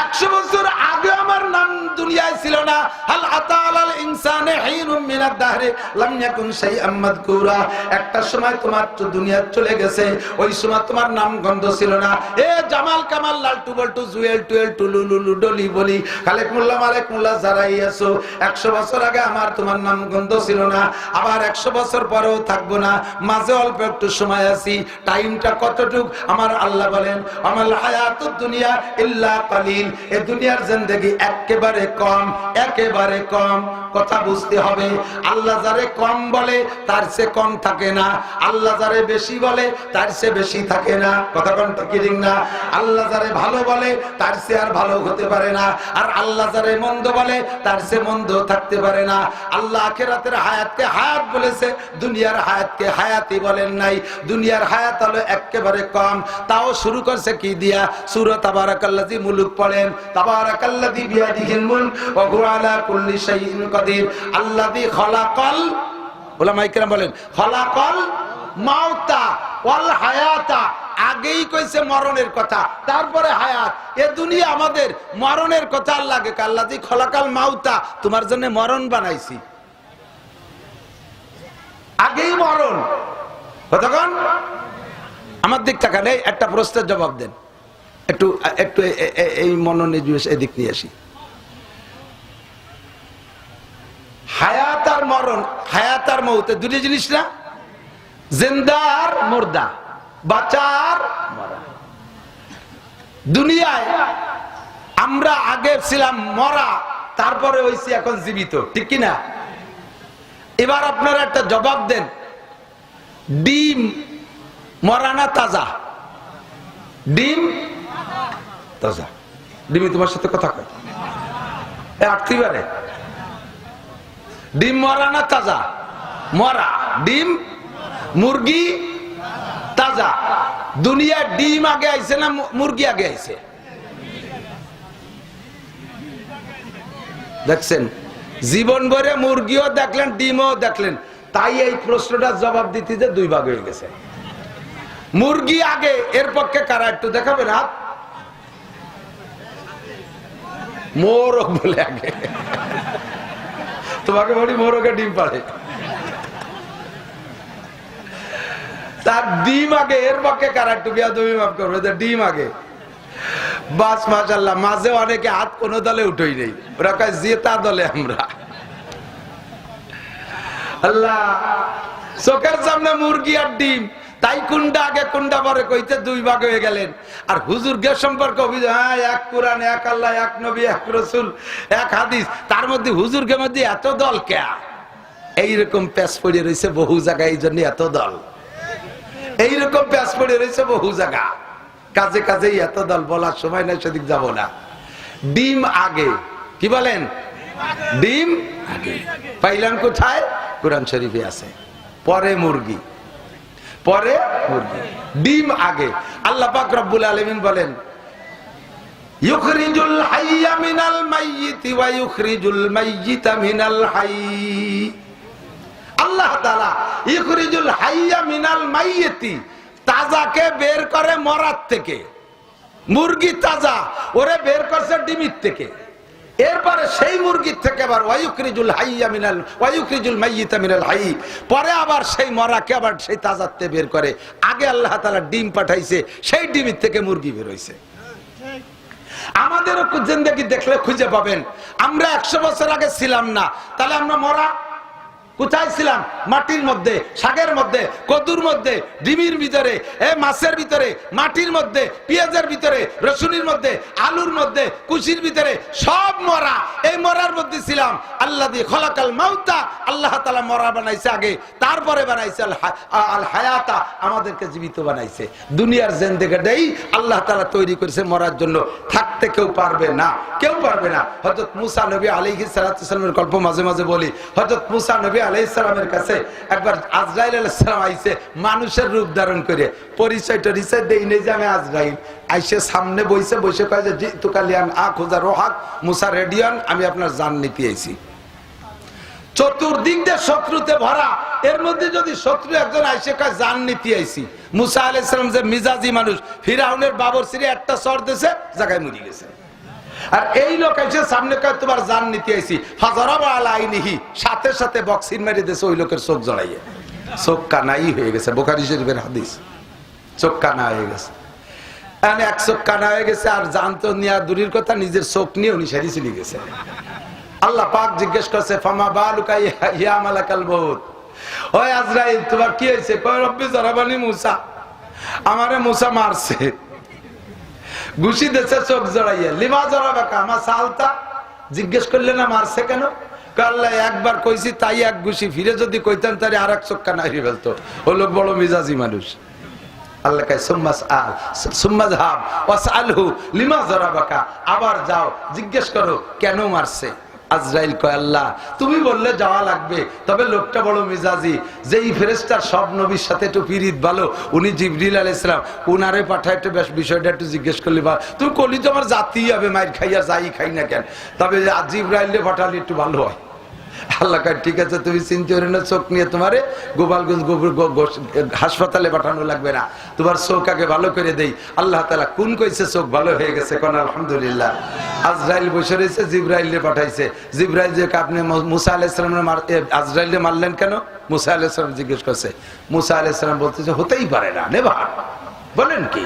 100 বছর আগে আমার নাম দুনিয়ায় ছিল না। হাল আতা আলাল ইনসানে হিনুম মিনাদ দাহরি লাম ইয়াকুন শাইআম মাযকুরা। একটা সময় তোমার তো দুনিয়া চলে গেছে, ওই সময় তোমার নাম গন্ধ ছিল না। এ জামাল কামাল লালটু বল্টু জুয়েল টুয়েল টুলুলুলু ডলি বলি খালেক মোল্লা মালেক মোল্লা যারাই আছো, 100 বছর আগে আমার তোমার নাম গন্ধ ছিল না, আবার 100 বছর পরেও থাকবো না, মাঝে অল্প একটু সময় আছি। টাইমটা কতটুক আমার আল্লাহ বলেন, আমাল হায়াতুদ দুনিয়া ইল্লা কালিল। এই দুনিয়ার জিন্দেগি একেবারে কম, একেবারে কম। কথা বুঝতে হবে, আল্লাহ যারে কম বলে তার চেয়ে কম থাকে না, আল্লাহ যারে বেশি বলে তার চেয়ে বেশি থাকে না। কথা কোনটা কি ঠিক না? আল্লাহ যারে ভালো বলে তার চেয়ে আর ভালো হতে পারে না, আর আল্লাহ যারে মন্দ বলে তার চেয়ে মন্দ থাকতে পারে না। আল্লাহ আখিরাতের হায়াতকে হায়াত বলেছে, দুনিয়ার হায়াতকে হায়াতই বলেন নাই। দুনিয়ার হায়াত হলো একেবারে কম, তাও শুরু করছে কি দিয়া? সূরা তাবারাকাল্লাযী মুলুক পড়েন, তাবারাকাল্লাযী বিয়াদিহিল মুলক ওয়া হুয়া আলা কুল্লি শাইইন কাদির আল্লাযী খালাকাল, উলামায়ে কেরাম বলেন খালাকাল মাউতা ওয়াল হায়াতা। আগেই কইছে মরণের কথা, তারপরে হায়াত। এ দুনিয়া আমাদের মরণের কথা আল্লাহ কে আল্লাযী খালাকাল মাউতা, তোমার জন্য মরণ বানাইছি, আগেই মরণ। কতক্ষণ আমার দিক তাকান, একটা প্রশ্নের জবাব দেন, একটু একটু এই মনোনিবেশ এদিক নিয়ে আসি। হায়াত আর মরণ, হায়াত আর মৌত দুটি জিনিস না? জিন্দা আর মুর্দা, বাঁচার মরা। দুনিয়ায় আমরা আগে ছিলাম মরা, তারপরে হইছি এখন জীবিত, ঠিক কিনা? এবার আপনারা একটা জবাব দেন, ডিম মরা না তাজা? ডিম তাজা। ডিমি তোমার সাথে কথা কয় আটতে পারে? ডিম মরা না তাজা? মরা। ডিম মুরগি তাজা। দুনিয়া ডিম আগে আইছে না মুরগি আগে আইছে? দেখছেন, জীবন ভরে মুরগিও দেখলেন, ডিমও দেখলেন, তাই এই প্রশ্নটার জবাব দিতে যে 2 ভাগ হয়ে গেছে। মুরগি আগে, এর পক্ষে কারা একটু দেখাবেন হাত? মোরগ বলে আগে, তোমাকে বলি মোরগে ডিম পাড়ে, তার ডিম আগে, এর পক্ষে কারা একটু বিয়াদবি মাফ করবে, ডিম আগে। বাস মাশাআল্লাহ, মাঝে অনেকে হাত কোনো দলে উঠেই নেই, ওরা কয় জেতা দলে আমরা। আল্লাহ, চোখের সামনে মুরগি আর ডিম, তাই কোনটা আগে কোনটা পরে কইতে 2 ভাগ হয়ে গেলেন। আর হুজুর গে সম্পর্কে অভিযোগ, হ্যাঁ, এক কোরআন, এক আল্লাহ, এক নবী, এক রাসূল, এক হাদিস, তার মধ্যে হুজুর গে মধ্যে এত দল কে? এইরকম প্যাচ পড়ে রয়েছে বহু জায়গায়, এই জন্য এত দল। এইরকম প্যাচ পড়ে রয়েছে বহু জায়গা, কাজে কাজেই এত দল, বলার সময় নাই, সেদিক যাব না। ডিম আগে, কি বলেন? ডিম আগে। পাইলাম কোথায়? কোরআন শরীফে আছে। পরে মুরগি, পরে মুরগি, ডিম আগে। আল্লাহ পাক রব্বুল আলামিন বলেন, ইউখরিজুল হাইয়া মিনাল মাইয়িতি ওয়া ইউখরিজুল মাইয়িতা মিনাল হাইয়্যি। আল্লাহ তাআলা ইখরিজুল হাইয়া মিনাল মাইয়িতি, তাজাকে বের করে মরার থেকে। মুরগি তাজা, ওরে বের করছে ডিমির থেকে। এরপরে সেই মুরগির থেকে আবার ওয়ায়ুকরিজুল হাইয়া মিনাল ওয়ায়ুকরিজুল মাইয়িতা মিনাল হাই, পরে আবার সেই মরাকে আবার সেই তাজাতে বের করে। আগে আল্লাহ তাআলা ডিম পাঠাইছে, সেই ডিমের থেকে মুরগি বের হইছে। আমাদেরও জিন্দেগি দেখলে খুঁজে পাবেন আমরা 100 বছর আগে ছিলাম না, তাহলে আমরা মরা কোথায় ছিলাম? মাটির মধ্যে, শাকের মধ্যে, কদুর মধ্যে, ডিমির ভিতরে, মাছের ভিতরে, মাটির মধ্যে, পেঁয়াজের ভিতরে, রসুনের মধ্যে, আলুর মধ্যে, কুশির ভিতরে, সব মরা। এই মরার মধ্যে ছিলাম। আল্লাহ দিয়ে খলাকাল মাউতা, আল্লাহ তাআলা মরা বানাইছে আগে, তারপরে বানাইছে আল হায়াতা, আমাদেরকে জীবিত বানাইছে। দুনিয়ার জিন্দেগিটাই আল্লাহ তাআলা তৈরি করেছে মরার জন্য। থাকতে কেউ পারবে না, কেউ পারবে না। হযরত মুসা নবী আলাইহিস সালাতু সালামের গল্প মাঝে মাঝে বলি। হযরত মুসা নবী আলাইহিস সালামের কাছে একবার আজরাইল আলাইহিস সালাম আইছে মানুষের রূপ ধারণ করে। পরিচয়টা রিসাইড দেই নেই যে আমি আজরাইল। আইসে সামনে বইছে, বসে কয় যে জিতু কালিয়ান আখুজা রোহাক, মুসা রেডিয়ান, আমি আপনার জান নিতে আইছি। চতুর্দিক দিয়ে শত্রুতে ভরা, এর মধ্যে যদি শত্রু একজন আইসে কয় জান নিতে আইছি। মুসা আলাইহিস সালাম যে মিজাজি মানুষ, ফিরাউনের বাবর সিরে একটা চর দিয়েছে, জায়গায় মরে গেছে। আর এই লোক এসে সামনে কয় তোমার জান নিতে আইছি, ফাজারাবা আলা আইনিহি, সাথে সাথে বক্সিন মেরে দিয়েছে ওই লোকের চোখ জড়াইয়ে। চোখ কানাই হয়ে গেছে, বুখারী শরীফের হাদিস। চোখ কানা হয়ে গেছে, এক চোখ কানা হয়ে গেছে। আর জান তো নিয়ে দূরের কথা, নিজের চোখ নিয়ে উনি সারি চলে গেছে। আল্লাহ পাক জিজ্ঞেস করছে ফামা বালুকা ইয়া মালাকাল মউত, ওই আজরাইল তোমার কি হয়েছে? কয় রব্বি জরাবানি মুসা, আমারে মুসা মারছে, ঘুষি দিয়েছে চোখ জড়াইয়া। লিমা জরাবাকা মা সালতা, জিজ্ঞেস করলে না মারছে কেন? আল্লাহ একবার কইছি তাই এক ঘুষি, ফিরে যদি কইতেন তাহলে আর এক চোখ কানা হয়ে ফেলতো। ও লোক বড় মিজাজি মানুষ। আল্লাহ কয় সুম্মা যাহাব ওয়াসআলহু লিমা জরাবাকা, আবার যাও জিজ্ঞেস করো কেন মারছে। আজরাইল কয় আল্লাহ তুমি বললে যাওয়া লাগবে, তবে লোকটা বড় মিজাজি, যেই ফেরেশতার সব নবীর সাথে একটু পিরিত ভালো, উনি জিবরিল আলাইহিস সালাম, উনারে পাঠায় একটু বেশ বিষয়টা একটু জিজ্ঞেস করলে বা তুমি কলি তো আমার জাতিই হবে, মাইর খাইয়া যাই খাই না কেন, তবে জিবরাইলে পাঠালে একটু ভালো হয়। আল্লাহ কয় ঠিক আছে, তুমি চিন্তা করে না, চোখ নিয়ে তোমারে গোপালগঞ্জ হাসপাতালে পাঠানো লাগবে না, তোমার চোখ আগে ভালো করে দেই। আল্লাহ তাআলা কোন কইছে চোখ ভালো হয়ে গেছে, কোন আলহামদুলিল্লাহ। আজরাইল বসে রয়েছে, জিবরাইলে পাঠাইছে। জিবরাইল যে আপনি মুসা আলাইহিস সালামের আজরাইলে মারলেন কেন? মুসা আলাইহিস সালাম জিজ্ঞেস করছে। মুসা আলাইহিস সালাম বলতেছে হতেই পারে না, নেবা বলেন কি?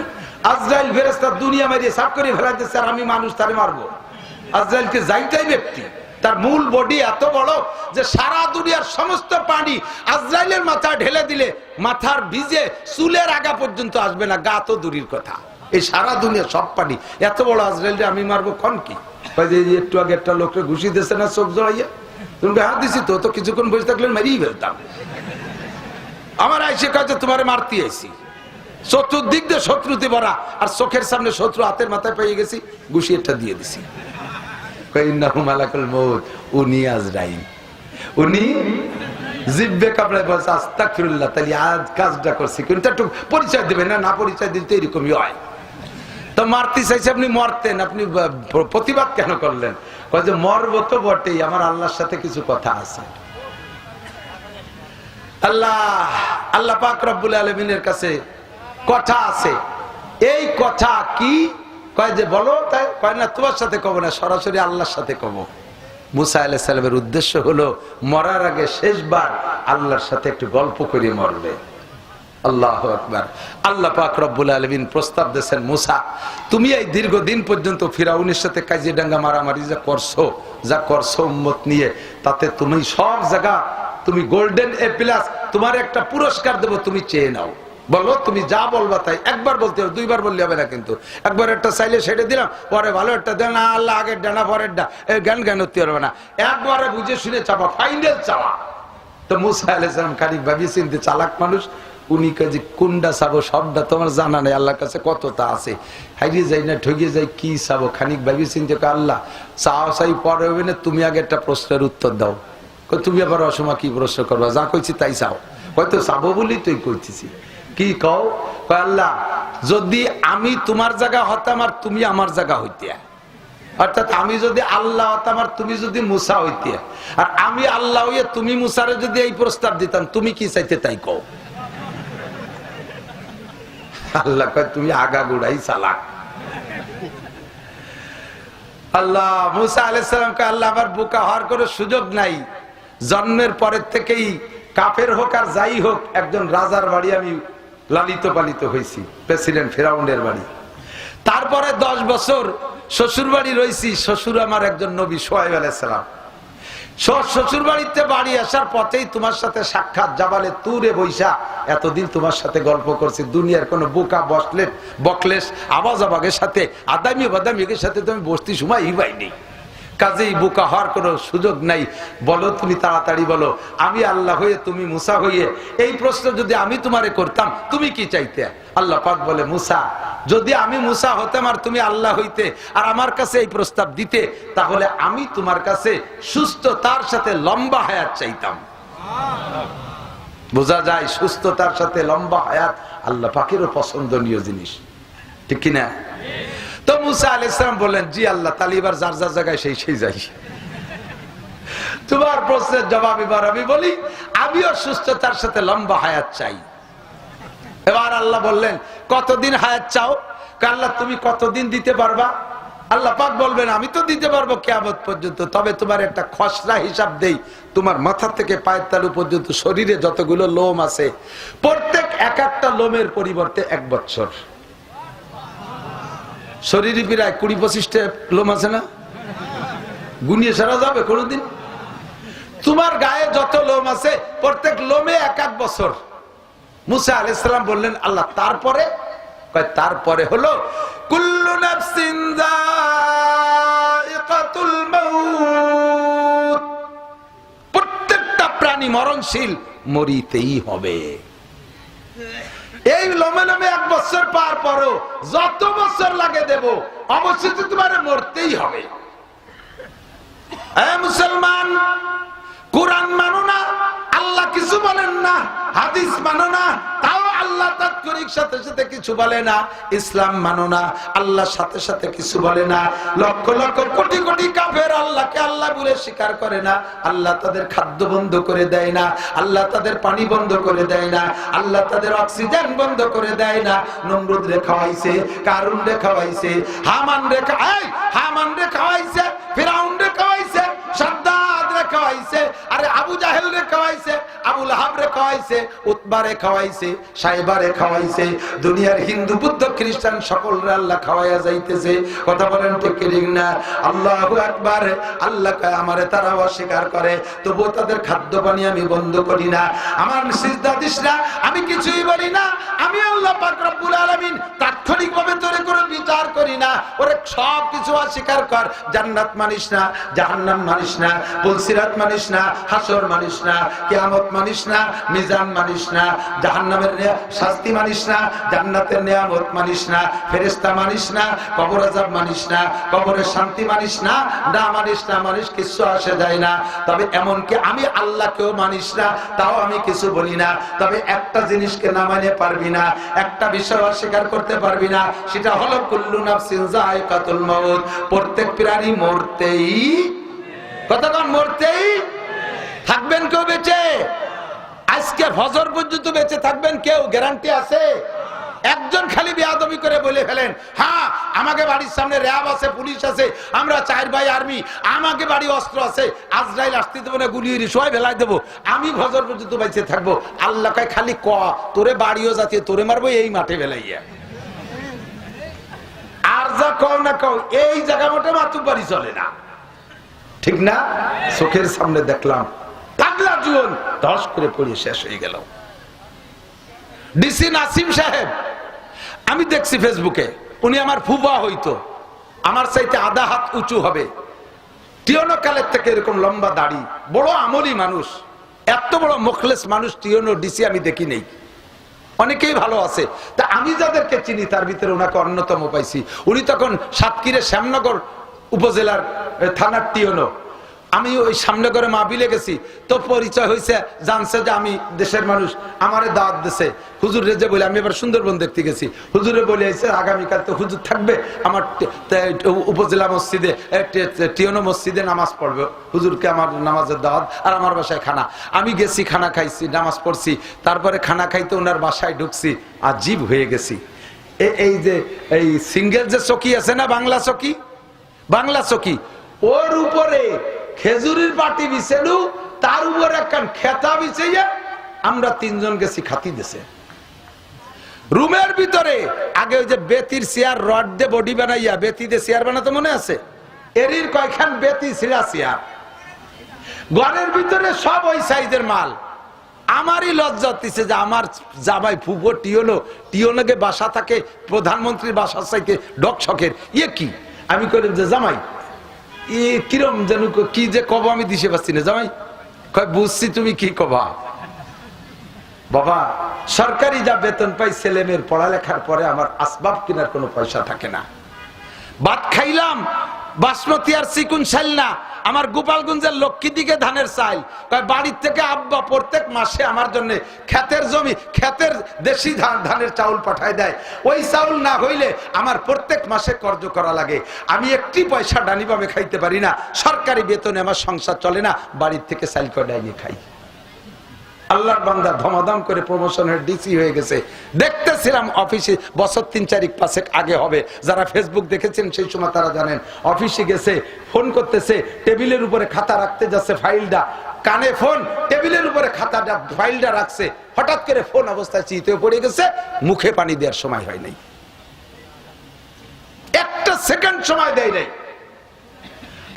আজরাইল ফেরেশতা দুনিয়া মারিয়ে সাফ করে ফেলাইতেছে, আর আমি মানুষ তারে মারবো? আজরাইলকে যাইতাই ব্যক্তি, তার মূল বডি এত বড় যে সারা দুনিয়ার সমস্ত পানি আজরাইলের মাথায় ঢেলে দিলে মাথার ভিজে চুলের আগা পর্যন্ত আসবে না, গা তো দূরের কথা। এই সারা দুনিয়ার সব পানি এত বড় আজরাইলকে আমি মারবো কোন কি? একটু আগে একটা লোককে ঘুষি দিয়েছে না চোখ জড়াইয়া, তুমি হাত দিছি তো কিছুক্ষণ বসে থাকলে মারিয়ে ফেলতাম। আমার আইসে কাজে তোমার মারতে আইসি, চতুর্দিক দিয়ে শত্রুতে ভরা, আর চোখের সামনে শত্রু হাতের মাথায় পেয়ে গেছি, ঘুষি একটা দিয়ে দিছি। উনি আজরাইল, উনি জিব্বে কাপড়ে বলছে আস্তাগফিরুল্লাহ, তাহলে আজ কাজটা করছি, কিন্তু একটু পরিচয় দেবেন না, না পরিচয় দিতে এরকমই হয়। তো মারতে চাইছে, আপনি মরতেন, আপনি প্রতিবাদ কেন করলেন? কয় যে মরবো তো বটেই, আমার আল্লাহর সাথে কিছু কথা আছে। আল্লাহ পাক রব্বুল আলামিনের কাছে কথা আছে। এই কথা কি? কয় যে বলো, তাই কয় না তোমার সাথে কব না, সরাসরি আল্লাহর সাথে কব। মুসা আলাইহিস সালামের উদ্দেশ্য হলো মরার আগে শেষবার আল্লাহর সাথে একটু গল্প করে মরবে। আল্লাহু আকবার। আল্লাহ পাক রব্বুল আলামিন প্রস্তাব দিয়েছেন, মুসা তুমি এই দীর্ঘদিন পর্যন্ত ফিরাউনের সাথে কাজিয়াডাঙ্গা মারামারি যা করছো উম্মত নিয়ে, তাতে তুমি সব জায়গা তুমি গোল্ডেন এ প্লাস, তোমার একটা পুরস্কার দেব, তুমি চেয়ে নাও। বলো, তুমি যা বলবা তাই। একবার বলতে হবে, দুইবার বললে হবে না কিন্তু। একবার একটা চাইলে সেটা দিলাম, পরে ভালো একটা দেন না, আল্লাহ আগের ডানা পরের ডা, জ্ঞান হতে পারবে না। একবারে বুঝে শুনে চাপা, ফাইনাল চাওয়া। তো মুসা আলাইহিস সালাম খানিক ভাবিয়ে চিনতে চালাক মানুষ, উনি কাজে কোনটা চাবো সবটা তোমার জানা নেই, আল্লাহর কাছে কতটা আছে, হারিয়ে যাই না ঠকিয়ে যাই, কি চাবো খানিক ভাবিয়ে চিনতে, আল্লাহ চাও চাই পরে হবে না, তুমি আগে একটা প্রশ্নের উত্তর দাও। তুমি আবার অসময় কি প্রশ্ন করবা? যা কইছি তাই চাও। হয়তো চাবো বলি তুই কইতেছি, কি কও? আল্লাহ যদি আমি তোমার জায়গা হতাম আর তুমি আমার জায়গা হইতে, অর্থাৎ আমি যদি আল্লাহ হতাম আর তুমি যদি মুসা হইতে, আর আমি আল্লাহ হইয়ে তুমি মুসারে যদি এই প্রস্তাব দিতাম, তুমি কি চাইতে তাই কও। আল্লাহ কয় তুমি আগাগোড়াই চালাক। আল্লাহ মুসা আলাইহিস সালামকে আল্লাহ আমার বোকা হওয়ার কোনো সুযোগ নাই, জন্মের পরের থেকেই কাফের হোক আর যাই হোক একজন রাজার বাড়ি আমি লালিত পালিত হয়েছি, প্রেসিডেন্ট ফেরাউনের বাড়ি। তারপরে 10 বছর শ্বশুর বাড়ি রয়েছি, শ্বশুর আমার একজন নবী শুআয়ব আলাইহিস সালাম। শ্বশুর বাড়িতে বাড়ি আসার পথেই তোমার সাথে সাক্ষাৎ, জাবালে তুরে বৈশা এতদিন তোমার সাথে গল্প করছি, দুনিয়ার কোন বোকা বকলেস আওয়াজ আবাগের সাথে আদামি বাদামিকের সাথে তুমি বসতি সময় ইবাই নেই, কাজেই বোকা হওয়ার কোনো সুযোগ নাই। বলো তুমি তাড়াতাড়ি বলো, আমি আল্লাহ হয়ে তুমি মুসা হইয়ে এই প্রশ্ন যদি আমি তোমারে করতাম তুমি কি চাইতে? আল্লাহ পাক বলে মুসা, যদি আমি মুসা হতাম আর তুমি আল্লাহ হইতে আর আমার কাছে এই প্রস্তাব দিতে, তাহলে আমি তোমার কাছে সুস্থতার সাথে লম্বা হায়াত চাইতাম। বোঝা যায় সুস্থতার সাথে লম্বা হায়াত আল্লাহ পাকেরও পছন্দনীয় জিনিস, ঠিক কিনা? তো মুসা আলাইহিস সালাম বললেন, জি আল্লাহ, তাহলে এবার যার যার জায়গায় সেই যাই। তোমার প্রশ্নের জবাব এবার আমি বলি, আমিও সুস্থতার সাথে লম্বা হায়াত চাই। এবার আল্লাহ বললেন, কতদিন হায়াত চাও? আল্লাহ তুমি কতদিন দিতে পারবা? আল্লাহ পাক বলবেন, আমি তো দিতে পারবো কিয়ামত পর্যন্ত, তবে তোমার একটা খসড়া হিসাব দেই। তোমার মাথা থেকে পায়ের তালু পর্যন্ত শরীরে যতগুলো লোম আছে, প্রত্যেক একটা লোমের পরিবর্তে 1 বছর। শরীরে প্রায় 20-25টা লোম আছে না? গুনিয়ে সারা যাবে কোনদিন? তোমার গায়ে যত লোম আছে প্রত্যেক লোমে 1 বছর। মুসা আলাইহিস সালাম বললেন, আল্লাহ তারপরে? তারপরে হলো কুল্লু নাফসিন যায়িকাতুল মাউত, প্রত্যেকটা প্রাণী মরণশীল, মরিতেই হবে। এই লোমে লোমে 1 বছর পার পরও যত বছর লাগে দেব, অবশ্যই তোমার মরতেই হবে। মুসলমান, কোরআন মানো না, আল্লাহ কিছু বলেন না, হাদিস মানো না, তাও আল্লাহ তাৎক্ষণিক সাথে সাথে কিছু বলে না। ইসলাম মানো না, আল্লাহর সাথে সাথে কিছু বলে না। লক্ষ লক্ষ কোটি কোটি কাফের আল্লাহকে আল্লাহ বলে স্বীকার করে না। আল্লাহ তাদের খাদ্য বন্ধ করে দেয় না, আল্লাহ তাদের পানি বন্ধ করে দেয় না, আল্লাহ তাদের অক্সিজেন বন্ধ করে দেয় না। নমরুদ রে খাওয়াইছে, কারুন রে খাওয়াইছে, হামান রে খাওয়াইছে, ফিরাউন রে খাওয়াইছে, সাদ্দাদ রে খাওয়াইছে, আরে আবু জাহেল রে খাওয়াইছে, আবু লাহাব রে খাওয়াইছে, উতবা রে খাওয়াইছে, সাইবা রে খাওয়াইছে। দুনিয়ার হিন্দু বুদ্ধ খ্রিস্টান সকলরে আল্লাহ খাওয়াইয়া যাইতেছে। কথা বলেন ঠিক কি না? আল্লাহু আকবার। আল্লাহ কয় আমারে তারা অস্বীকার করে, তবুও তাদের খাদ্য পানি আমি বন্ধ করি না, আমার সিজদা দিস না, আমি কিছুই বলি না। আমি আল্লাহ পাক রব্বুল আলামিন তাৎক্ষণিকভাবে তোরে কোনো বিচার করি না। ওরে সব কিছু অস্বীকার কর। জান্নাত মানিস না, জাহান্নাম মানিস না, পুলসিরাত মানিস না, হাসর মানিস না, কিয়ামত মানিস না, মিজান মানিস না, জাহান্নামের শাস্তি মানিস না, জান্নাতের নিয়ামত মানিস না, ফেরেশতা মানিস না, কবর আযাব মানিস না, কবরের শান্তি মানিস না, না মানিস কিছু আসে যায় না। তবে এমনকি আমি আল্লাহকেও মানিস না, তাও আমি কিছু বলি না। তবে একটা জিনিসকে না মানে পারবি না, একটা বিষয় অস্বীকার করতে পারবি না, সেটা হলো কুল্লু নাফসিন যায়িকাতুল মাউত, প্রত্যেক প্রাণী মরতেই, কতক্ষণ মরতেই থাকবেন। কেউ বেঁচে আজকে ফজর পর্যন্ত বেঁচে থাকবেন কেউ গ্যারান্টি আছে? একজন খালি বেয়াদবি করে বলে ফেলেন, হ্যাঁ আমাকে বাড়ির সামনে র্যাব আছে, পুলিশ আছে, আমরা 4 ভাই আর্মি, আমাকে বাড়ি অস্ত্র আছে, আজরাইল আসতে দেবো না, গুলি সবাই ভেলাই দেবো, আমি ফজর পর্যন্ত বেঁচে থাকবো। আল্লাহ কয় খালি ক, তোরে বাড়িও যাচ্ছে, তোরে মারবো এই মাঠে ভেলাইয়া। আর যা কও না কও, এই জায়গা মোটে মাতুব্বাড়ি চলে না, ঠিক না? চোখের সামনে দেখলাম পাগলা জীবন ধস করে পড়ে শেষ হয়ে গেল। ডিসি নাসিম সাহেব, আমি দেখছি ফেসবুকে, উনি আমার ফুফা হইতো, আমার চাইতে আধা হাত উঁচু হবে, টিয়নো কালের থেকে এরকম লম্বা দাড়ি, বড় আমলি মানুষ, এত বড় মুখলেস মানুষ টিয়নো ডিসি আমি দেখি নেই। অনেকেই ভালো আছে, তা আমি যাদেরকে চিনি তার ভিতরে ওনাকে অন্যতম পাইছি। উনি তখন সাতক্ষীরার শ্যামনগর উপজেলার থানার টিয়নো। আমি ওই সামনে করে মাহফিলে গেছি, তো পরিচয় হয়েছে, জানছে যে আমি দেশের মানুষ, আমারে দাওয়াত দিছে। হুজুরে যে বলে, আমি এবার সুন্দরবন দেখতে গেছি, হুজুরে বলে এসে আগামীকাল তো হুজুর থাকবে আমার উপজেলা মসজিদে, টিয়নো মসজিদে নামাজ পড়বে, হুজুরকে আমার নামাজের দাওয়াত, আর আমার বাসায় খানা। আমি গেছি, খানা খাইছি, নামাজ পড়ছি, তারপরে খানা খাইতে ওনার বাসায় ঢুকছি, আজীব হয়ে গেছি। এই যে এই সিঙ্গেল যে চকি আছে না, বাংলা চকি, বাংলা চকি, ওর উপরে খেজুরির পাটি বিছেলু, তার উপরে একখান খেতা বিছাইয়া আমরা তিনজন গেছি খাতি দেশে। রুমের ভিতরে আগে ওই যে বেতির চেয়ার, রড দিয়ে বডি বানাইয়া বেতি দিয়ে চেয়ার বানাতে মনে আছে, এরির কয়খান বেতি ছিঁড়া চেয়ার, ঘরের ভিতরে সব ওই সাইজের মাল। আমারই লজ্জা হচ্ছে যে আমার জামাই ফুফো টিওনকে বাসা থাকে প্রধানমন্ত্রীর বাসার চাইতে ডকশকের, ইয়ে কি? আমি কইলাম যে জামাই কিরম যেন কি যে কব আমি দিশে পাচ্ছি না। জামাই কয় বুঝছি তুমি কি কবা। বাবা সরকারি যা বেতন পাই, ছেলে মেয়ের পড়ালেখার পরে আমার আসবাব কেনার কোনো পয়সা থাকে না। ভাত খাইলাম বাসমতি আর চিকুন চাইল না, আমার গোপালগঞ্জের লক্ষ্মী দিকে ধানের চাইল। বাড়ির থেকে আব্বা প্রত্যেক মাসে আমার জন্য ক্ষেতের জমি, ক্ষেতের দেশি ধানের চাউল পাঠায় দেয়। ওই চাউল না হইলে আমার প্রত্যেক মাসে কর্জ করা লাগে। আমি একটি পয়সা ডানিভাবে খাইতে পারি না, সরকারি বেতনে আমার সংসার চলে না, বাড়ির থেকে চাইল করে নিয়ে খাই। আল্লাহর বান্দা ধমাধম করে প্রমোশনের ডিসি হয়ে গেছে। দেখতেছিলাম অফিসে, বছর 3-4-5 আগে হবে, যারা ফেসবুক দেখেছেন সেই সময় তারা জানেন। অফিসে গেছে, ফোন করতেছে, টেবিলের উপরে খাতা রাখতে যাচ্ছে, ফাইলটা কানে ফোন, টেবিলের উপরে খাতাটা ফাইলটা রাখছে, হঠাৎ করে ফোন অবস্থায় চিতে পড়ে গেছে, মুখে পানি দেওয়ার সময় হয় নাই, একটা সেকেন্ড সময় দেয় নাই।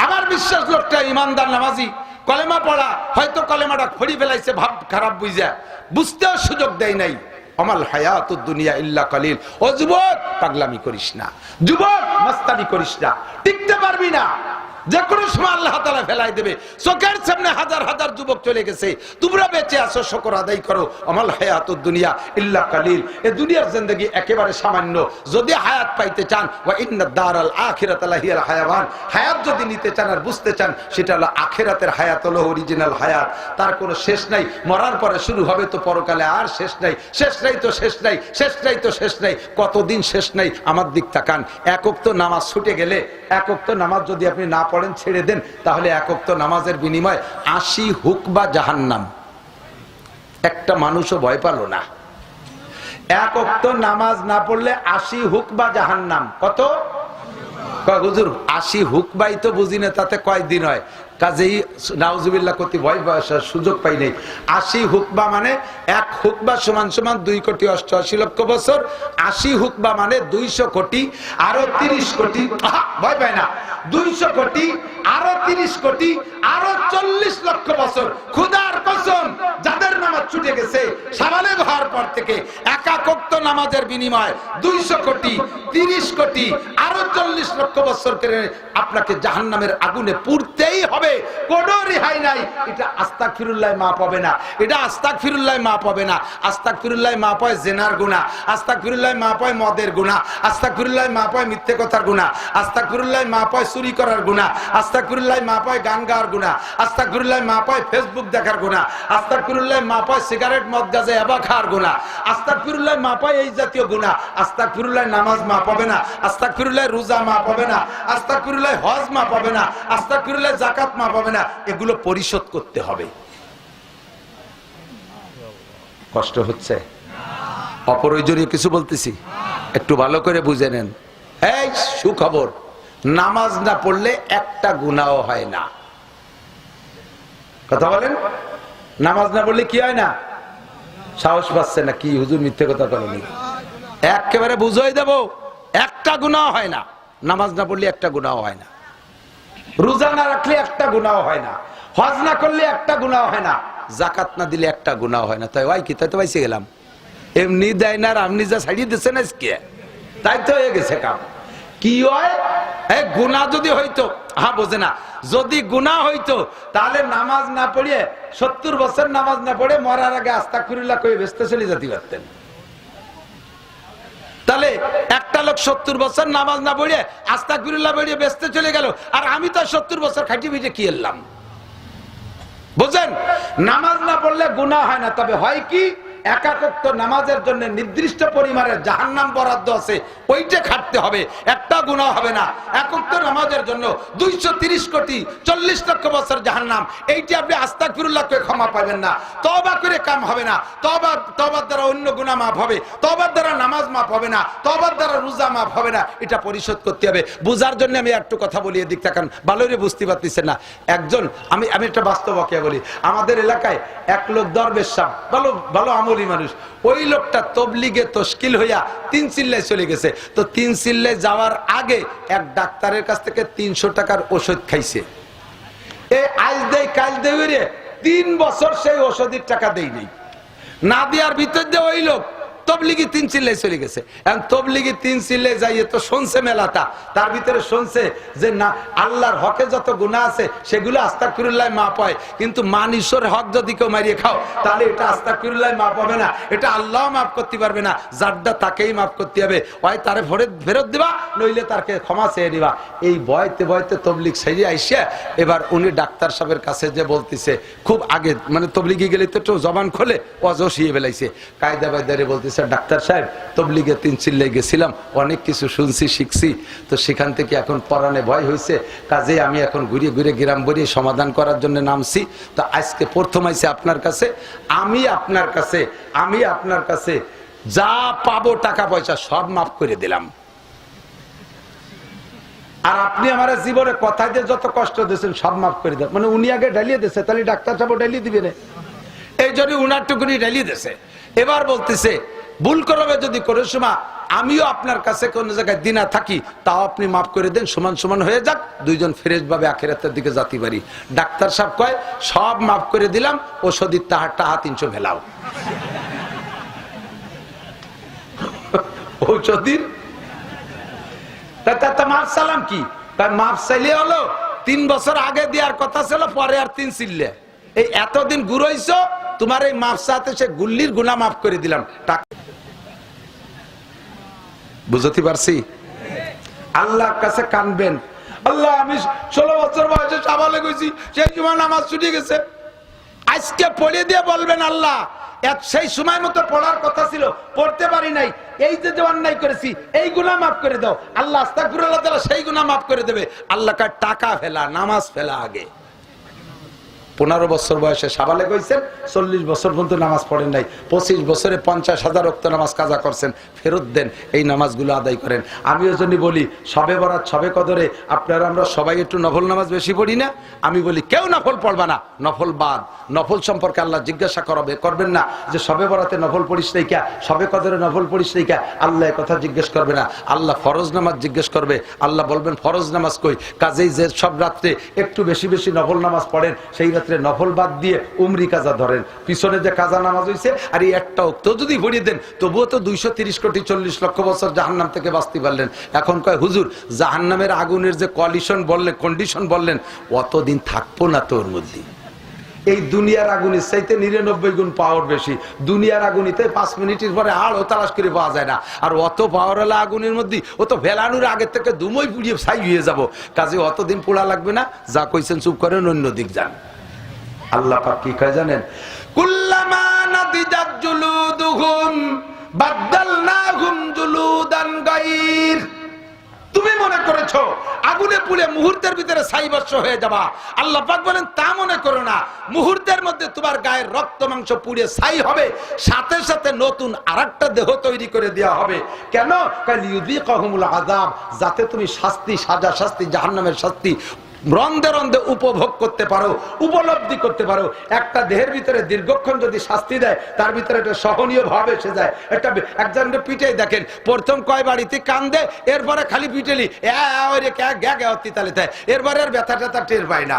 আমার বিশ্বাস লোকটা ইমানদার নামাজি, কলেমা পড়া, হয়তো কলেমাটা খড়ি ফেলাইছে, ভাব খারাপ বুঝা, বুঝতেও সুযোগ দেয় নাই। আমাল হায়াতুদ দুনিয়া ইল্লা কালিল। ও যুবক পাগলামি করিস না, যুবক মাস্তানি করিস না, টিকতে পারবি না, যে কোনো সময় আল্লাহ তাআলা ফেলাই দেবে। চোখের সামনে হাজার হাজার যুবক চলে গেছে, তোমরা বেঁচে আছো, শুকর আদায় করো। আমাল হায়াতুদ দুনিয়া ইল্লা কালিল। এই দুনিয়ার জিন্দেগি একেবারে সামান্য। যদি হায়াত পাইতে চান, ওয়া ইন্নাদ দারাল আখিরাতা লাহিয়াল হায়াওয়ান, হায়াত যদি নিতে চান আর বুঝতে চান, সেটা হলো আখিরাতের হায়াত, হলো অরিজিনাল হায়াত। তার কোনো শেষ নাই, মরার পরে শুরু হবে তো পরকালে আর শেষ নাই। শেষ নাই তো শেষ নাই, শেষ নাই তো শেষ নাই, কতদিন শেষ নাই। আমার দিক তাকান, এক ওয়াক্ত নামাজ ছুটে গেলে, এক ওয়াক্ত নামাজ যদি আপনি না পড়েন, ছেড়ে দেন, তাহলে এক ওয়াক্ত নামাজের বিনিময় 80 হুকবা জাহান্নাম। একটা মানুষও ভয় পালো না। এক ওয়াক্ত নামাজ না পড়লে 80 হুকবা জাহান্নাম। কত? হুজুর 80 হুকবাই তো বুঝি না, তাতে কয়দিন হয়? কাজেই নাউজুবিল্লাহ করতে ভয় পাওয়ার সুযোগ পাই নাই। 80 হুকবা মানে এক হুকবা সমান সমান 2,88,00,000 বছর। 80 হুকবা মানে 200 কোটি, আরো 30 কোটি, ভয় পায় না, 200 কোটি, আরো 30 কোটি, আরো 40 লক্ষ বছর। খুদার কসম, যাদের নামাজ ছুটে গেছে সাবালে হওয়ার পর থেকে, এক ওয়াক্ত নামাজের বিনিময় 200 কোটি, 30 কোটি, আরো 40 লক্ষ বছর করে আপনাকে জাহান্নামের আগুনে পুড়তেই হবে, কোনো রেহাই নাই। এটা আস্তাগফিরুল্লাহ মাফ হবে না, এটা আস্তাগফিরুল্লাহ মাফ হবে না। আস্তাগফিরুল্লাহ মাফ হয় জিনার গুনাহ, আস্তাগফিরুল্লাহ মাফ হয় মদের গুনাহ, আস্তাগফিরুল্লাহ মাফ হয় মিথ্যে কথার গুনাহ, আস্তাগফিরুল্লাহ মাফ হয় চুরি করার গুনাহ, আস্তাগফিরুল্লাহ মাফ হয় গান গাওয়ার গুনাহ, আস্তাগফিরুল্লাহ মাফ হয় ফেসবুক দেখার গুনাহ, আস্তাগফিরুল্লাহ মাফ হয় সিগারেট মদ গাঁজা ইয়াবা খাওয়ার গুনাহ, আস্তাগফিরুল্লাহ মাফ হয় এই জাতীয় গুনাহ। আস্তাগফিরুল্লাহ নামাজ মাফ হবে না, আস্তাগফিরুল্লাহ রোজা মাফ হবে না, আস্তাগফিরুল্লাহ হজ মাফ হবে না, আস্তাগফিরুল্লাহ যাকাত মাফ হবে না। এগুলো পরিশোধ করতে হবে। কষ্ট হচ্ছে? অপ্রয়োজনীয় কিছু বলতেছি, একটু ভালো করে বুঝে নেন। এই সুখবর, নামাজ না পড়লে একটা গুনাহ হয় না। কথা বলেন, নামাজ না পড়লে কি হয় না? সাহস পাচ্ছে না কি হুজুর মিথ্যে কথা বলেনি? একেবারে বুঝাই দেব, একটা গুনাহ হয় না। নামাজ না পড়লে একটা গুনাহ হয় না, রোজা না রাখলে একটা গুনাহ হয় না, হজ না করলে একটা গুনাহ হয় না, যাকাত না দিলে একটা গুনাহ হয় না। তাই ওই কি, তাই তো বাইসে গেলাম। এমনি দেয় না, আর আপনি যা ছাড়িয়ে দিচ্ছেন আজকে, তাই তো হয়ে গেছে কাম। কি হয়, এই গুনাহ যদি হইতো, হ্যাঁ বোঝে না, যদি গুনাহ হইতো তাহলে নামাজ না পড়িয়ে 70 বছর নামাজ না পড়ে মরার আগে আস্তাগফিরুল্লাহ কই বেস্তে চলে যেতে পারতেন। তাহলে একটা লোক 70 বছর নামাজ না পড়ে আস্তাগফিরুল্লাহ পড়ে বেস্তে চলে গেল, আর আমি তো 70 বছর খাটি পিঠে কি এলাম। বুঝেন, নামাজ না পড়লে গুনাহ হয় না, তবে হয় কি একাকত্ব নামাজের জন্য নির্দিষ্ট পরিমাণের জাহান্নাম বরাদ্দ আছে, ওইটা খাটতে হবে, একটা গুনাহ হবে না। একাকত্ব নামাজের জন্য 230 কোটি 40 লক্ষ বছর জাহান্নাম, এইটা আপনি আস্তাগফিরুল্লাহ করে ক্ষমা পাবেন না, তওবা করে কাম হবে না, তওবার দ্বারা অন্য গুনাহ মাফ হবে, তওবার দ্বারা নামাজ মাফ হবে না, তওবার দ্বারা রোজা মাফ হবে না, এটা পরিশোধ করতে হবে। বুঝার জন্য আমি একটু কথা বলি, এদিক তাকান, ভালো করে বুঝতে পারতেছেন না। একজন আমি একটা বাস্তব বাকিয়া বলি, আমাদের এলাকায় এক লোক দরবেশ সাহেব, ভালো ভালো আমলি মানুষ, ওই লোকটা তবলিগে তশকিল হইয়া 3 চিল্লায় চলে গেছে। তো 3 চিল্লায় যাওয়ার আগে এক ডাক্তারের কাছ থেকে 300 টাকার ওষুধ খাইছে। এই আজ দেয় কাল দেয় 3 বছর সেই ওষুধের টাকা দেই নেই, না দেওয়ার ভিতর দিয়ে ওই লোক তবলিগি 3 চিল্লায় চলে গেছে। এখন তবলিগি 3 চিল্লায় যাইয়ে তো শুনছে মেলাটা, তার ভিতরে শুনছে যে না, আল্লাহর হকে যত গুনাহ আছে সেগুলো আস্তাগফিরুল্লাহ মাফ হয়, কিন্তু মানুষের হক যদি কেউ মারিয়ে খাও তাহলে এটা আস্তাগফিরুল্লাহ মাফ হবে না, এটা আল্লাহ মাফ করতে পারবে না, যারটা তাকেই মাফ করতে হবে, হয় তারে ফেরত দিবা, নইলে তাকে ক্ষমা চেয়ে দিবা। এই ভয়তে ভয়তে তবলিগ সেরে আইসে এবার উনি ডাক্তার সাহেবের কাছে যে বলতেছে, খুব আগে মানে তবলিগে গেলে তো একটু জবান খোলে, অজসিয়ে বেলাইছে, কায়দা বায়দারে বলতেছে, ডাক্তার সাহেব তবলিগে 3 চিল্লায় গেছিলাম, অনেক কিছু শুনছি শিখছি, তো সেখান থেকে এখন পরাণে ভয় হয়েছে, কাজে আমি এখন ঘুরে ঘুরে গ্রাম ভরিয়ে সমাধান করার জন্য নামছি। তো আজকে প্রথম আইছে আপনার কাছে, আমি আপনার কাছে যা পাবো টাকা পয়সা সব মাফ করে দিলাম, আর আপনি আমার জীবনে কথায় দিয়ে যত কষ্ট দিয়েছেন সব মাফ করে দেন। মানে উনি আগে ডালিয়ে দিয়েছে, তাহলে ডাক্তার সাহেব ডালিয়ে দিবে না, এই জন্য উনার টুকুনি ডালিয়ে দিয়েছে। এবার বলতেছে ভুল করবে যদি করে সময় আমিও আপনার কাছে কোন জায়গায় দিনা থাকি, তাও আপনি মাফ করে দেন, সমান সমান হয়ে যাক, দুইজন ফ্রেশ ভাবে আখিরাতের দিকে যেতে পারি। ডাক্তার সাহেব কয় সব মাফ করে দিলাম, ওষুধের টাহা 300 ভেলাও। ঔষধির মাফ সালাম কি, তার মাফ চাইলে হলো 3 বছর আগে দেওয়ার কথা ছিল, পরে আর 3 চিল্লে, এই এতদিন ঘুরাইছো, তোমার এই মাফ চাতে সে গুল্লির গুনাহ মাফ করে দিলাম। বুঝতে পারছি? আল্লাহর কাছে কানবেন, আল্লাহ আমি 16 বছর বয়সে সাবালে গেছি, সেই সময় নামাজ ছুটে গেছে, আজকে পড়ে দিয়ে বলবেন আল্লাহ সেই সময় মতো পড়ার কথা ছিল, পড়তে পারি নাই, এই যে অন্যায় করেছি এই গুনাহ মাফ করে দাও। আল্লাহ আস্তাগফিরুল্লাহ তাআলা সেই গুনাহ মাফ করে দেবে। আল্লাহ কার টাকা ফেলা, নামাজ ফেলা আগে। 15 বছর বয়সে সাবালে গেছেন, 40 বছর পর্যন্ত নামাজ পড়েন নাই, 25 বছরে 50,000 ওয়াক্ত নামাজ কাজা করছেন, ফেরত দেন, এই নামাজগুলো আদায় করেন। আমি ওই জন্য বলি সবে বরাত সবে কদরে আপনারা আমরা সবাই একটু নফল নামাজ বেশি পড়ি না? আমি বলি কেউ নফল পড়বা না, নফল বাদ। নফল সম্পর্কে আল্লাহ জিজ্ঞাসা করবেন না যে সবে বরাতে নফল পড়িস নাই কে, সবে কদরে নফল পড়িস নাই কে, আল্লাহ কথা জিজ্ঞেস করবে না। আল্লাহ ফরজ নামাজ জিজ্ঞেস করবে, আল্লাহ বলবেন ফরজ নামাজ কই। কাজেই যে সব রাত্রে একটু বেশি বেশি নফল নামাজ পড়েন, সেই রাত্রে নফল বাদ দিয়ে উমরি কাজা ধরেন, পিছনে যে কাজা নামাজ হয়েছে আর এই একটা ওয়াক্ত যদি পড়িয়ে দেন, তবুও তো 230 কোটি 40 লক্ষ বছর জাহান্নাম থেকে বাঁচতে পারলেন। এখন কয় হুজুর জাহান্নামের আগুনের যে কন্ডিশন বললেন, অতদিন থাকবো না তোর মধ্যে। এই দুনিয়ার আগুনের চাইতে 99 গুণ পাওয়ার বেশি। দুনিয়ার আগুনিতে 5 মিনিটের পরে আড়ও তালাশ করে পাওয়া যায় না, আর অত পাওয়ারওয়ালা আগুনের মধ্যে ও তো ভেলানোর আগের থেকে দুমই পুড়িয়ে ছাই হয়ে যাব। কাজে অতদিন পোড়া লাগবে না, যা কইছেন চুপ করেন, অন্য দিক যান। আল্লাহ পাক কি কয় জানেন? কুল্লামা নাদিজাত জুলুদুহুম বাদদালনাহুম জুলুদান গায়র। তুমি মনে করেছো আগুনে পুড়ে মুহূর্তের ভিতরে ছাই ভস্ম হয়ে যাবা, আল্লাহ পাক বলেন তা মনে করো না। মুহূর্তের মধ্যে তোমার গায়ের রক্ত মাংস পুড়ে ছাই হবে, সাথে সাথে নতুন আরেকটা দেহ তৈরি করে দেওয়া হবে। কেন? লিয়ুযীকাহুমুল আযাব, যাতে তুমি শাস্তি, সাজা শাস্তি, জাহান্নামের শাস্তি রন্ধে রন্ধে উপভোগ করতে পারো, উপলব্ধি করতে পারো। একটা দেহের ভিতরে দীর্ঘক্ষণ যদি শাস্তি দেয়, তার ভিতরে একটা সহনীয় ভাব এসে যায়। একজনকে পিঠে দেখেন, প্রথম কয় বাড়িতে কান্দে, এরপরে খালি পিটেলি এরপরে আর ব্যথা ট্যাথা টের পায় না।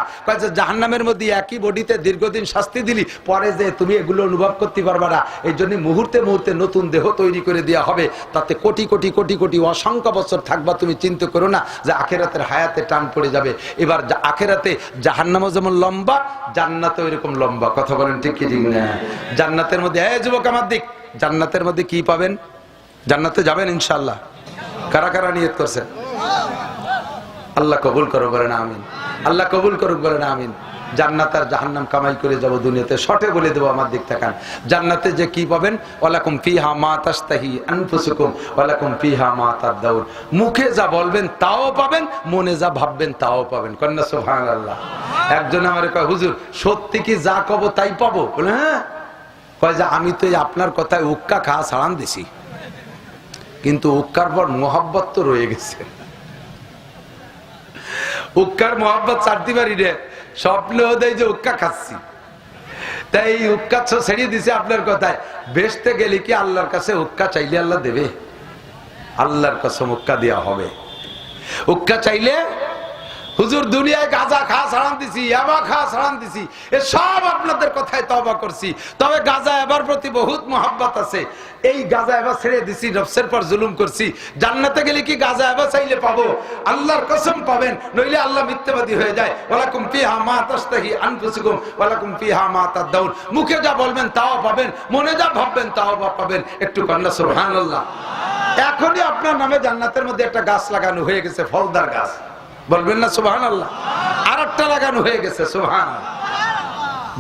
জাহান্নামের মধ্যে একই বডিতে দীর্ঘদিন শাস্তি দিলি, পরে যে তুমি এগুলো অনুভব করতে পারবা না। এই জন্য মুহূর্তে মুহূর্তে নতুন দেহ তৈরি করে দেওয়া হবে, তাতে কোটি কোটি কোটি কোটি অসংখ্য বছর থাকবা। তুমি চিন্তা করো না যে আখিরাতের হায়াতে টান পড়ে যাবে। এবার আখিরাতে জাহান্নামও যেমন লম্বা, জান্নাতে ওইরকম লম্বা। কথা বলেন ঠিক কি ঠিক না? জান্নাতের মধ্যে যুবক আমার দিক, জান্নাতের মধ্যে কি পাবেন? জান্নাতে যাবেন ইনশাআল্লাহ। কারা কারা নিয়ত করছেন? আল্লাহ কবুল করুক বলেন আমিন। আল্লাহ কবুল করুক বলেন আমিন। জান্নাত আর জাহান্নাম কামাই করে যাব দুনিয়াতে। শর্টে বলে দেবো, আমার দিক তাকান। জান্নাতে যে কি পাবেন, ওয়ালাকুম ফিহা মা তাশতাহি আনফুসুকুম ওয়ালাকুম ফিহা মা তাদাউন। মুখে যা বলবেন তাও পাবেন, মনে যা ভাববেন তাও পাবেন। কন্যা সুবহানাল্লাহ। একজন আমারে কয়, হুজুর সত্যি কি যা কব তাই পাবো? বলে হ্যাঁ। কয় যে আমি তো আপনার কথায় উক্কা খাওয়া ছাড়ান দিছি, কিন্তু উক্কার পর মোহাব্বত তো রয়ে গেছে। উক্কার মোহাব্বত ছাড়তে পারি রে, স্বপ্নেও দেয় যে উক্কা খাচ্ছি। তাই এই উক্কা ছেড়ে দিছে আপনার কথায়। বেচতে গেলে কি আল্লাহর কাছে উক্কা চাইলে আল্লাহ দেবে? আল্লাহর কাছে উক্কা দেওয়া হবে। উক্কা চাইলে হুজুর দুনিয়ায় গাঁজা খাওয়া ছাড়ান দিছি, ইয়াবা খাওয়া ছাড়ান দিছি, এ সব আপনাদের কথায় তওবা করছি, তবে গাঁজা এবার প্রতি বহুত মোহাব্বত আছে। এই গাঁজা এবার ছেড়ে দিছি, নফসের পর জুলুম করছি। জান্নাতে গেলে কি গাঁজা এবার চাইলে পাবো? আল্লাহর কসম পাবেন, নইলে আল্লাহ মিথ্যাবাদী হয়ে যায়। ওয়ালাকুম ফিহা মা তাশতাহি আনফুসুকুম ওয়ালাকুম ফিহা মা তাদাউন। মুখে যা বলবেন তাও পাবেন, মনে যা ভাববেন তাও পাবেন। একটু কন্যা সুবহানাল্লাহ। এখনই আপনার নামে জান্নাতের মধ্যে একটা গাছ লাগানো হয়ে গেছে, ফলদার গাছ, বলবেন না সুবহানাল্লাহ? আর একটা লাগানো হয়ে গেছে, সুবহানাল্লাহ।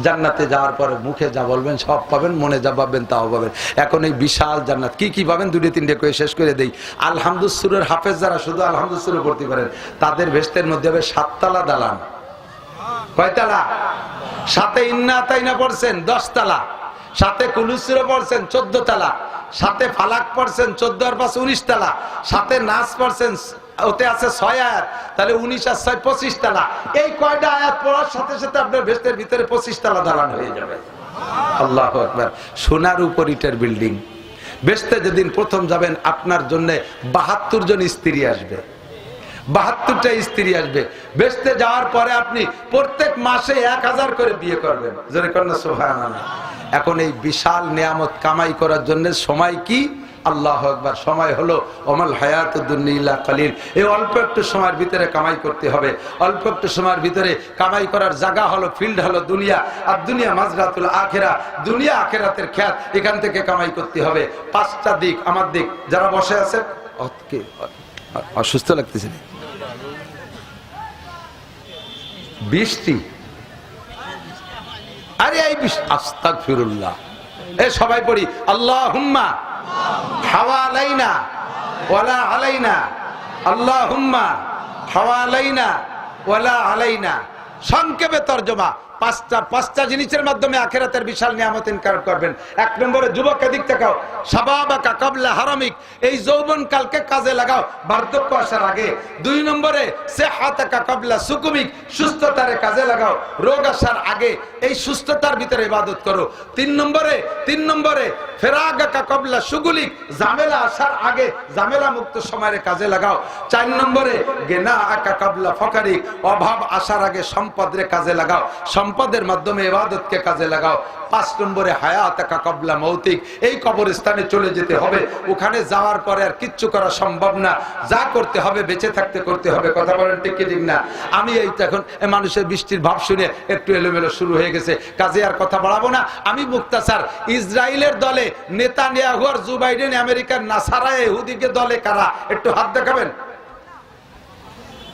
জান্নাতে যাওয়ার পরে মুখে যা বলবেন সব পাবেন, মনে যা ভাববেন তাও পাবেন। এখন এই বিশাল জান্নাত কি কি পাবেন, দুটো তিনটে করে শেষ করে দেই। আলহামদুলিল্লাহ সূরার হাফেজ যারা শুধু আলহামদুলিল্লাহ সূরা পড়তে পারেন, তাদের বেহেশতের মধ্যে হবে 7 তালা দালান। কয় তালা? সাথে ইন্না আতাইনা পড়ছেন 10 তালা, সাথে কুলুস সূরা পড়ছেন 14 তালা, সাথে ফালাক পড়ছেন 14 আর 5 19 তালা, সাথে নাস পড়ছেন, ওতে আছে 6 আয়াত, তাহলে 19 আর 6 25 তালা। এই কয়টা আয়াত পড়ার সাথে সাথে আপনার বেহেশতের ভিতরে 25 তালা দালান হয়ে যাবে। আল্লাহু আকবার। সোনার উপর ইটের বিল্ডিং। বেহেশতে যেদিন প্রথম যাবেন আপনার জন্য 72 জন স্ত্রী আসবে, 72টা স্ত্রী আসবে। বেহেশতে যাওয়ার পরে আপনি প্রত্যেক মাসে 1000 করে বিয়ে করবেন। জোরে কন্যা সুবহানাল্লাহ। এখন এই বিশাল নিয়ামত কামাই করার জন্য সময় কি? আল্লাহু আকবার। সময় হলো ওমাল হায়াতুদ দুনিয়া ইল্লা কালিল। এই অল্প একটু সময়ের ভিতরে কামাই করতে হবে। অল্প একটু সময়ের ভিতরে কামাই করার জায়গা হলো, ফিল্ড হলো দুনিয়া। আর দুনিয়া মাজরাতুল আখিরা, দুনিয়া আখিরাতের খেত, এখান থেকে কামাই করতে হবে। 5টা দিক আমার দিক। যারা বসে আছে অসুস্থ লাগতেছে, বৃষ্টি, আরে এই আস্তাগফিরুল্লাহ। এ সবাই পড়ি আল্লাহুম্মা হাওয়ালাইনা ওয়ালা আলাইনা, আল্লাহুম্মা হাওয়ালাইনা ওয়ালা আলাইনা। সংক্ষেপে তরজমা, 5টা জিনিসের মাধ্যমে আখিরাতের বিশাল নিয়ামত ইনকার করবেন। 1 নম্বরে যুবক দিক তাকাও, শাবাবাকা কাবলা হারামিক, এই যৌবন কালকে কাজে লাগাও বার্ধক্য আসার আগে। 2 নম্বরে সিহাতাকা কাবলা সুকুমিক, সুস্থতারে কাজে লাগাও রোগ আসার আগে, এই সুস্থতার ভিতরে ইবাদত করো। 3 নম্বরে ফেরাগাকা কাবলা সুগুলিক, ঝামেলা আসার আগে ঝামেলা মুক্ত সময়ে কাজে লাগাও। 4 নম্বরে গিনাআকা কাবলা ফাকারিক, অভাব আসার আগে সম্পদরে কাজে লাগাও, সম্পদের মাধ্যমে ইবাদতকে কাজে লাগাও। 5 নম্বরে হায়াতাকা কাবলা মৌতিক, এই কবরস্থানে চলে যেতে হবে, ওখানে যাওয়ার পরে আর কিচ্ছু করা সম্ভব না, যা করতে হবে বেঁচে থাকতে করতে হবে। কথা বলেন ঠিক কি ঠিক না? আমি এই এখন মানুষের বৃষ্টির ভাব শুনে একটু এলোমেলো শুরু হয়ে গেছে, কাজে আর কথা বাড়াবো না। আমি মুক্তাসার, ইসরায়েলের দলে নেতানিয়াহু আর জো বাইডেন, আমেরিকার নাসারা ইহুদিকে দলে কারা, একটু হাত দেখাবেন।